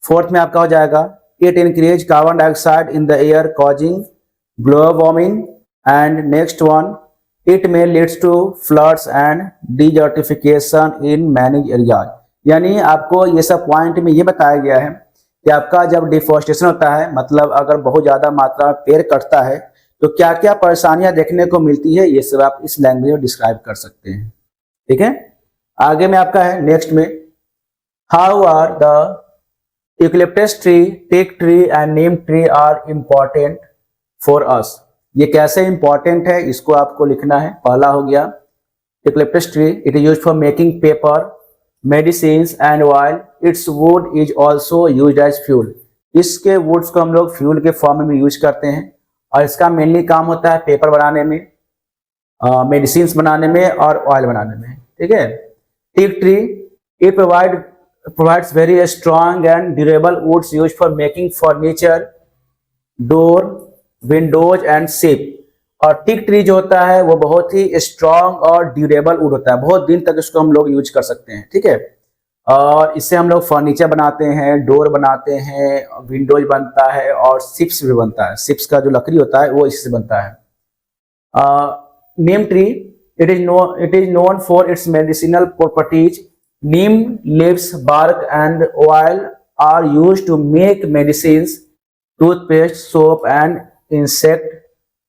Fourth में आपका हो जाएगा, it increase carbon dioxide in the air causing global warming. And next one, it may leads to floods and desertification in many areas. यानी आपको ये सब point में ये बताया गया है कि आपका जब डिफॉरेस्टेशन होता है, मतलब अगर बहुत ज्यादा मात्रा में पेड़ कटता है तो क्या क्या परेशानियां देखने को मिलती है, ये सब आप इस लैंग्वेज में डिस्क्राइब कर सकते हैं। ठीक है, आगे में आपका है नेक्स्ट में, how are the eucalyptus tree, teak tree and neem tree are important for us. ये कैसे इंपॉर्टेंट है इसको आपको लिखना है। पहला हो गया, eucalyptus tree, it is used for making paper, medicines and oil. Its wood is also used as fuel. इसके वुड्स को हम लोग फ्यूल के फॉर्म में यूज करते हैं और इसका मेनली काम होता है पेपर बनाने में, मेडिसिन बनाने में और ऑयल बनाने में। ठीक है, teak tree, it provides very strong and durable woods used for making furniture, door, windows and ship. और टीक ट्री जो होता है वो बहुत ही स्ट्रॉन्ग और ड्यूरेबल वुड होता है, बहुत दिन तक इसको हम लोग यूज कर सकते हैं। ठीक है, और इससे हम लोग फर्नीचर बनाते हैं, डोर बनाते हैं, विंडोज बनता है और शिप्स भी बनता है। शिप्स का जो लकड़ी होता है वो इससे बनता है। नीम tree, it is known for its medicinal properties. Neem leaves, bark and oil are used to make medicines, toothpaste, soap and insect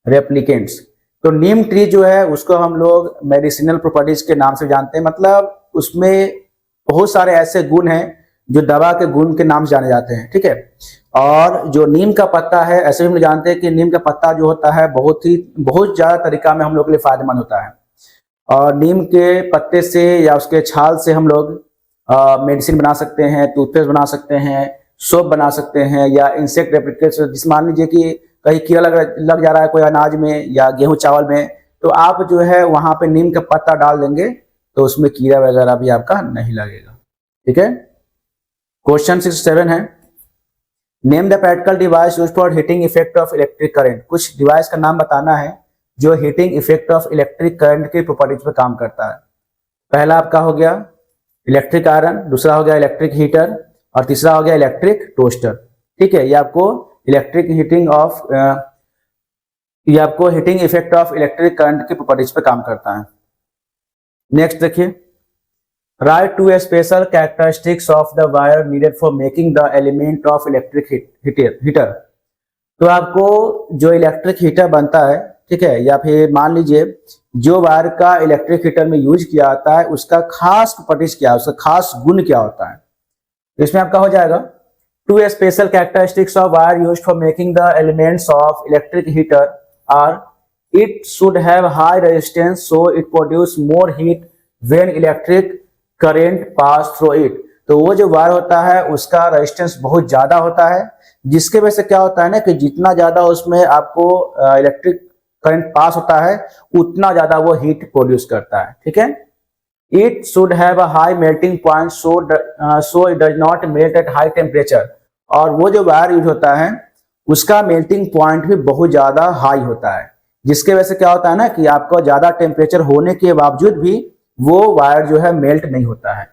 repellents. तो नीम ट्री जो है उसको हम लोग मेडिसिनल प्रॉपर्टीज के नाम से जानते हैं, मतलब उसमें बहुत सारे ऐसे गुण हैं जो दवा के गुण के नाम से जाने जाते हैं। ठीक है, और जो नीम का पत्ता है, ऐसे भी हम जानते हैं कि नीम का पत्ता जो होता है बहुत ज्यादा तरीका में हम लोग के लिए फायदेमंद होता है। और नीम के पत्ते से या उसके छाल से हम लोग मेडिसिन बना सकते हैं, टूथपेस्ट बना सकते हैं, सोप बना सकते हैं, या इंसेक्ट रेप्लिकेट्स। जिस मान लीजिए कि कहीं कीड़ा लग जा रहा है कोई अनाज में या गेहूं चावल में, तो आप जो है वहां पे नीम का पत्ता डाल देंगे तो उसमें कीड़ा वगैरह भी आपका नहीं लगेगा। ठीक है, क्वेश्चन 67 है, name the practical device used for heating effect of electric current. कुछ डिवाइस का नाम बताना है जो heating effect of electric current के प्रॉपर्टीज पर काम करता है। पहला आपका हो गया इलेक्ट्रिक आयरन, दूसरा हो गया इलेक्ट्रिक हीटर और तीसरा हो गया इलेक्ट्रिक टोस्टर। ठीक है, ये आपको heating effect of electric current के प्रॉपर्टीज पर काम करता है। नेक्स्ट देखिए, write two special characteristics of the wire needed for making the element of electric heater. तो आपको जो इलेक्ट्रिक हीटर बनता है, ठीक है, या फिर मान लीजिए जो वायर का इलेक्ट्रिक हीटर में यूज किया जाता है उसका खास प्रॉपर्टीज क्या है, उसका खास गुण क्या होता है। तो इसमें आपका हो जाएगा, two special characteristics of wire used for making the elements of electric heater are, it should have high resistance so it produce more heat when electric current pass through it. तो वो जो वायर होता है उसका resistance बहुत ज्यादा होता है, जिसके वजह से क्या होता है ना कि जितना ज्यादा उसमें आपको इलेक्ट्रिक करंट पास होता है उतना ज्यादा वो हीट प्रोड्यूस करता है। ठीक है, it should have a high melting point so it does not melt at high temperature. और वो जो वायर यूज होता है उसका मेल्टिंग पॉइंट भी बहुत ज्यादा हाई होता है, जिसके वजह से क्या होता है ना कि आपका ज्यादा टेम्परेचर होने के बावजूद भी वो वायर जो है मेल्ट नहीं होता है।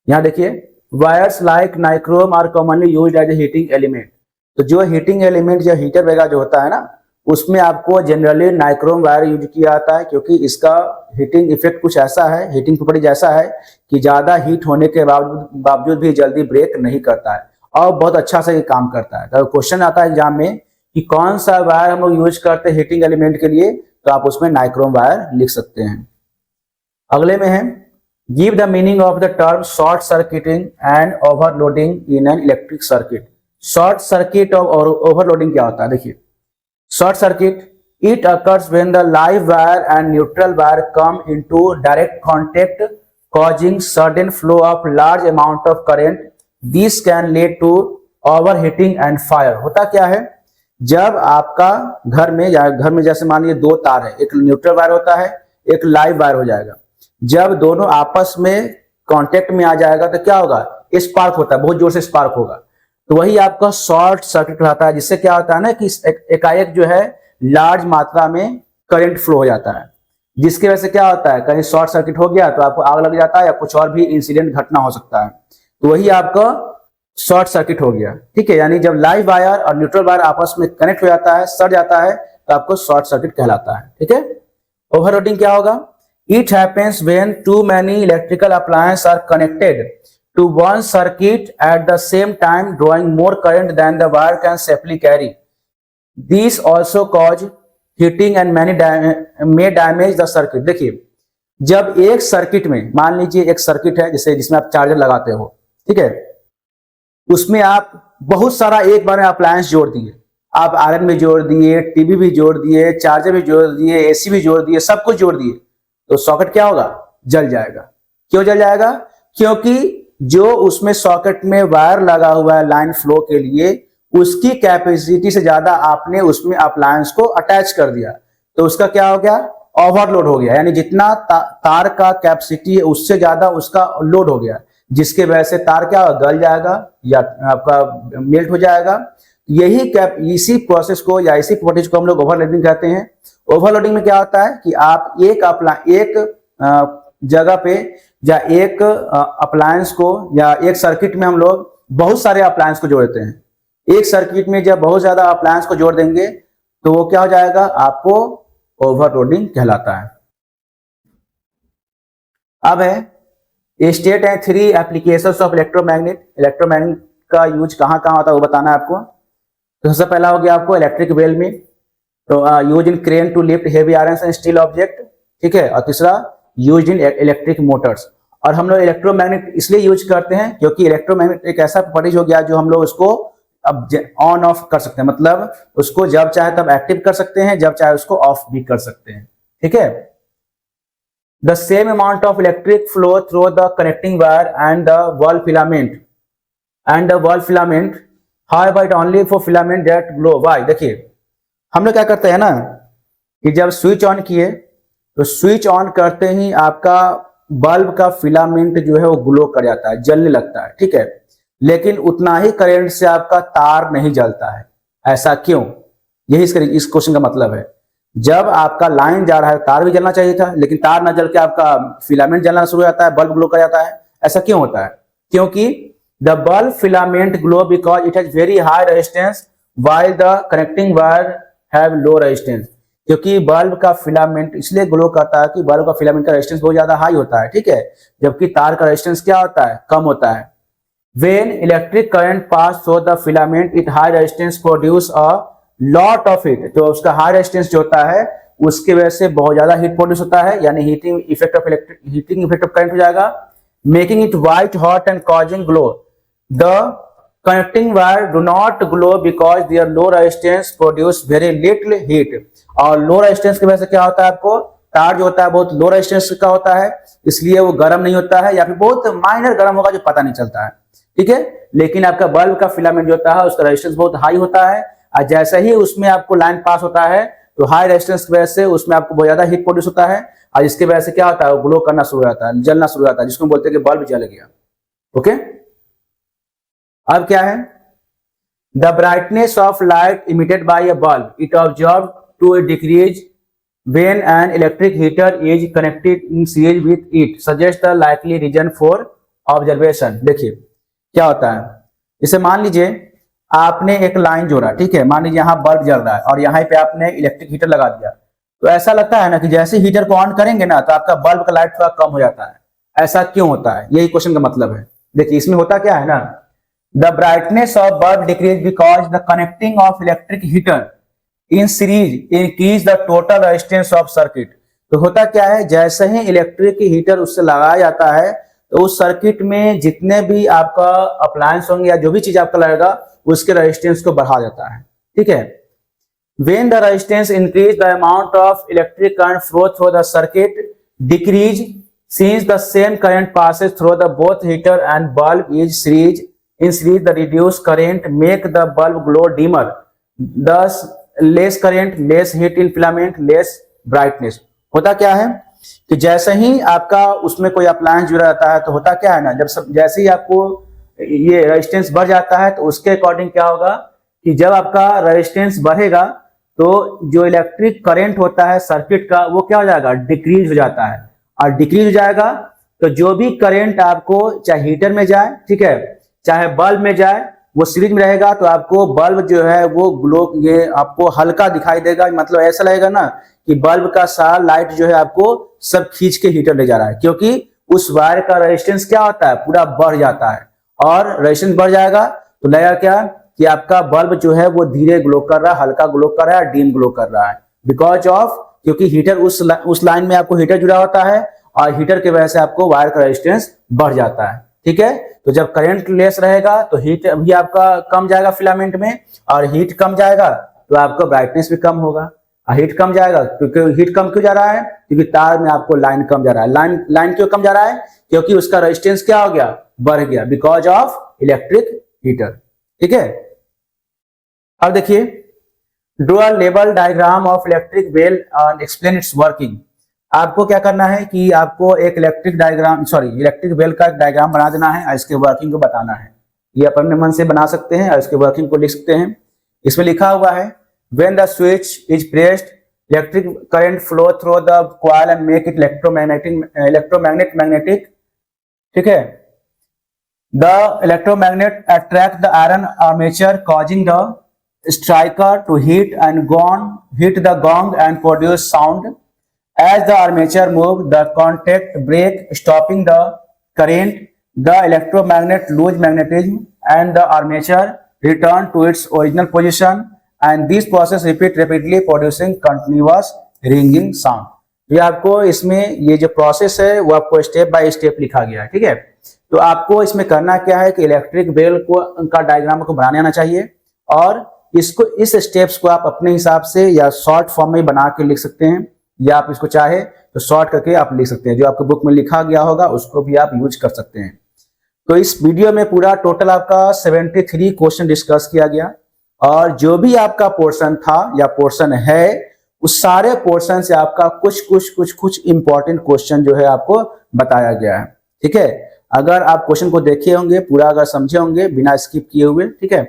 यहाँ देखिए, wires like nichrome are commonly used as a heating element. तो जो हीटिंग एलिमेंट या हीटर वगैरह जो होता है ना उसमें आपको जनरली नाइक्रोम वायर यूज किया जाता है, क्योंकि इसका हीटिंग इफेक्ट कुछ ऐसा है, हीटिंग प्रॉपर्टीज ऐसा है कि ज्यादा हीट होने के बावजूद भी जल्दी ब्रेक नहीं करता है और बहुत अच्छा से ये काम करता है। तो क्वेश्चन आता है एग्जाम में कि कौन सा वायर हम लोग यूज करते हैं हीटिंग एलिमेंट के लिए, तो आप उसमें नाइक्रोम वायर लिख सकते हैं। अगले में है, give the meaning of the term short circuiting and overloading in an electric circuit. Short circuit और ओवरलोडिंग क्या होता है? देखिए, short circuit, it occurs when the live wire and neutral wire come into direct contact, causing sudden flow of large amount of current. This can lead to overheating and fire. होता क्या है, जब आपका घर में जैसे मान लीजिए दो तार है, एक न्यूट्रल वायर होता है, एक लाइव वायर हो जाएगा। जब दोनों आपस में कांटेक्ट में आ जाएगा तो क्या होगा, स्पार्क होता है, बहुत जोर से स्पार्क होगा। तो वही आपका शॉर्ट सर्किट रहता है, जिससे क्या होता है ना कि एकाएक जो है लार्ज मात्रा में करंट फ्लो हो जाता है, जिसकी वजह से क्या होता है, कहीं शॉर्ट सर्किट हो गया तो आपको आग लग जाता है या कुछ और भी इंसिडेंट घटना हो सकता है। तो वही आपका शॉर्ट सर्किट हो गया। ठीक है, यानी जब लाइव वायर और न्यूट्रल वायर आपस में कनेक्ट हो जाता है, सड़ जाता है, तो आपको शॉर्ट सर्किट कहलाता है। ठीक है, ओवरलोडिंग क्या होगा, it happens when too many electrical appliance are connected to one circuit at the same time, drawing more current than the wire can safely carry. These also cause heating and may damage the circuit. देखिए, जब एक circuit में, मान लीजिए एक circuit है जैसे जिसमें आप चार्जर लगाते हो, ठीक है, उसमें आप बहुत सारा एक बार में अप्लायंस जोड़ दिए, आप आयरन भी जोड़ दिए, टीवी भी जोड़ दिए, चार्जर भी जोड़ दिए, एसी भी जोड़ दिए, सब कुछ जोड़ दिए, तो सॉकेट क्या होगा, जल जाएगा। क्यों जल जाएगा? क्योंकि जो उसमें सॉकेट में वायर लगा हुआ है लाइन फ्लो के लिए, उसकी कैपेसिटी से ज्यादा आपने उसमें अप्लायंस को अटैच कर दिया, तो उसका क्या हो गया, ओवरलोड हो गया। यानी जितना तार का कैपेसिटी है उससे ज्यादा उसका लोड हो गया, जिसके वजह से तार क्या गल जाएगा या आपका मेल्ट हो जाएगा। इसी प्रोसेस को या इसी प्रॉपर्टीज को हम लोग ओवरलोडिंग कहते हैं। ओवरलोडिंग में क्या होता है कि आप एक जगह पे या एक अप्लायंस को या एक सर्किट में हम लोग बहुत सारे अप्लायंस को जोड़ते हैं। एक सर्किट में जब बहुत ज्यादा अप्लायंस को जोड़ देंगे तो वो क्या हो जाएगा, आपको ओवरलोडिंग कहलाता है। अब है स्टेट है 3 एप्लीकेशंस ऑफ इलेक्ट्रोमैग्नेट। इलेक्ट्रोमैग्नेट का यूज कहाँ कहाँ होता है वो बताना है आपको। तो सबसे पहला हो गया आपको इलेक्ट्रिक वेल में, तो use in crane to lift heavy iron and steel object. ठीक है, और तीसरा यूज इन इलेक्ट्रिक मोटर्स। और हम लोग इलेक्ट्रोमैग्नेट इसलिए यूज करते हैं क्योंकि इलेक्ट्रोमैग्नेट एक ऐसा प्रॉपर्टीज हो गया जो हम लोग उसको अब ऑन ऑफ कर सकते हैं, मतलब उसको जब चाहे तब एक्टिव कर सकते हैं, जब चाहे उसको ऑफ भी कर सकते हैं। ठीक है, the same amount of electric flow through the connecting wire and the wall filament however it only for filament that glow. Why? देखिए, हम लोग क्या करते हैं ना कि जब स्विच ऑन किए तो स्विच ऑन करते ही आपका बल्ब का फिलामेंट जो है वो ग्लो कर जाता है, जलने लगता है। ठीक है, लेकिन उतना ही करंट से आपका तार नहीं जलता है। ऐसा क्यों? यही इस क्वेश्चन का मतलब है। जब आपका लाइन जा रहा है तार भी जलना चाहिए था, लेकिन तार न जल के आपका फिलामेंट जलना शुरू हो जाता है, बल्ब ग्लो कर जाता है। ऐसा क्यों होता है? क्योंकि the bulb filament glow because it has very high resistance while the connecting wire have low resistance. क्योंकि बल्ब का फिलामेंट इसलिए ग्लो करता है कि बल्ब का फिलामेंट का रेजिस्टेंस बहुत ज्यादा हाई होता है। ठीक है, जबकि तार का रेजिस्टेंस क्या होता है, कम होता है। When electric current pass through the filament, it high resistance produce a lot of heat। तो उसका हाई रेजिस्टेंस जो होता है उसकी वजह से बहुत ज्यादा हीट प्रोड्यूस होता है, यानी हीटिंग इफेक्ट ऑफ करंट हो जाएगा, making it white hot and causing glow. The connecting wire do not glow because their low resistance produce very little heat. और लो रेजिस्टेंस की वजह से क्या होता है, आपको तार जो होता है बहुत लो रेजिस्टेंस का होता है, इसलिए वो गर्म नहीं होता है, या फिर बहुत माइनर गर्म होगा जो पता नहीं चलता है, ठीक है। लेकिन आपका बल्ब का फिलामेंट जो होता है उसका रेजिस्टेंस बहुत हाई होता है, और जैसे ही उसमें आपको लाइन पास होता है तो हाई रेजिस्टेंस की वजह से उसमें आपको बहुत ज्यादा हीट प्रोड्यूस होता है, और इसकी वजह से क्या होता है, वो ग्लो करना शुरू हो जाता है, जलना शुरू हो जाता है, जिसको बोलते हैं कि बल्ब जल गया। ओके, अब क्या है, the brightness of light emitted by a bulb it observe to decrease when an electric heater is connected in series with it suggest the likely reason for observation। देखिए क्या होता है, इसे मान लीजिए आपने एक लाइन जोड़ा, ठीक है, मान लीजिए यहाँ बल्ब जल रहा है और यहाँ पे आपने इलेक्ट्रिक हीटर लगा दिया, तो ऐसा लगता है ना कि जैसे हीटर को ऑन करेंगे ना तो आपका बल्ब का लाइट थोड़ा कम हो जाता है। ऐसा क्यों होता है, यही क्वेश्चन का मतलब है। देखिए इसमें होता क्या है ना, the brightness of bulb decrease because the connecting of electric heater in series increase the total resistance of circuit. तो होता क्या है, जैसे ही इलेक्ट्रिक हीटर उससे लगाया जाता है तो उस सर्किट में जितने भी आपका अप्लायंस होंगे या जो भी चीज आपका लगेगा उसके रेजिस्टेंस को बढ़ा देता है, ठीक है। When the resistance increase, the amount of electric current flow through the circuit decrease since the same current passes through the both heater and bulb is series. In series, the reduced current make the bulb glow dimmer. Thus, less current, less heat in filament, less brightness। होता क्या है कि जैसे ही आपका उसमें कोई appliance जुड़ा रहता है तो होता क्या है ना, जैसे ही आपको ये रेजिस्टेंस बढ़ जाता है तो उसके अकॉर्डिंग क्या होगा कि जब आपका रेजिस्टेंस बढ़ेगा तो जो इलेक्ट्रिक करंट होता है सर्किट का वो क्या हो जाएगा, डिक्रीज हो जाता है। और डिक्रीज हो जाएगा तो जो भी करंट आपको चाहे हीटर में जाए, ठीक है, चाहे बल्ब में जाए, वो सीरीज में रहेगा तो आपको बल्ब जो है वो ग्लो, ये आपको हल्का दिखाई देगा। मतलब ऐसा लगेगा ना कि बल्ब का सारा लाइट जो है आपको सब खींच के हीटर ले जा रहा है, क्योंकि उस वायर का रेजिस्टेंस क्या होता है, पूरा बढ़ जाता है। और रेजिस्टेंस बढ़ जाएगा तो लगेगा क्या कि आपका बल्ब जो है वो धीरे ग्लो कर रहा है, हल्का ग्लो कर रहा है, डीम ग्लो कर रहा है, बिकॉज ऑफ, क्योंकि हीटर उस लाइन में आपको हीटर जुड़ा होता है और हीटर की वजह से आपको वायर का रेजिस्टेंस बढ़ जाता है, ठीक है। तो जब करंट लेस रहेगा तो हीट भी आपका कम जाएगा फिलामेंट में, और हीट कम जाएगा तो आपका ब्राइटनेस भी कम होगा। और हीट कम जाएगा क्योंकि हीट कम क्यों जा रहा है, क्योंकि तार में आपको लाइन कम जा रहा है। लाइन क्यों कम जा रहा है, क्योंकि उसका रेजिस्टेंस क्या हो गया, बढ़ गया, बिकॉज ऑफ इलेक्ट्रिक हीटर, ठीक है। अब देखिए, draw a level diagram of electric bell and explain its working. आपको क्या करना है कि आपको एक इलेक्ट्रिक बेल का एक डायग्राम बना देना है और इसके वर्किंग को बताना है। ये अपने मन से बना सकते हैं और इसके वर्किंग को लिख सकते हैं। इसमें लिखा हुआ है, when the switch is pressed electric current flow through the coil and make it magnetic, ठीक है। The electromagnet attract the iron armature causing the striker to hit the gong and produce sound. As the armature moves, the contact break, stopping the current. The electromagnet lose magnetism and the armature return to its original position, and this process repeat rapidly producing continuous ringing sound। ये आपको इसमें ये जो process है वो आपको step by step लिखा गया है, ठीक है। तो आपको इसमें करना क्या है कि इलेक्ट्रिक बेल को का डायग्राम को बनाने आना चाहिए, और इसको इस स्टेप्स को आप अपने हिसाब से या शॉर्ट फॉर्म में बना के लिख सकते हैं, या आप इसको चाहे तो शॉर्ट करके आप लिख सकते हैं। जो आपके बुक में लिखा गया होगा उसको भी आप यूज कर सकते हैं। तो इस वीडियो में पूरा टोटल आपका 73 क्वेश्चन डिस्कस किया गया, और जो भी आपका पोर्शन था या पोर्शन है उस सारे पोर्शन से आपका कुछ इंपॉर्टेंट क्वेश्चन जो है आपको बताया गया है, ठीक है। अगर आप क्वेश्चन को देखे होंगे, पूरा अगर समझे होंगे बिना स्किप किए हुए, ठीक है,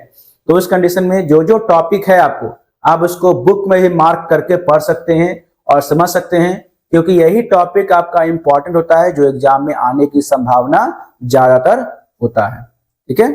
तो उस कंडीशन में जो टॉपिक है आपको आप उसको बुक में ही मार्क करके पढ़ सकते हैं और समझ सकते हैं, क्योंकि यही टॉपिक आपका इंपॉर्टेंट होता है जो एग्जाम में आने की संभावना ज्यादातर होता है, ठीक है।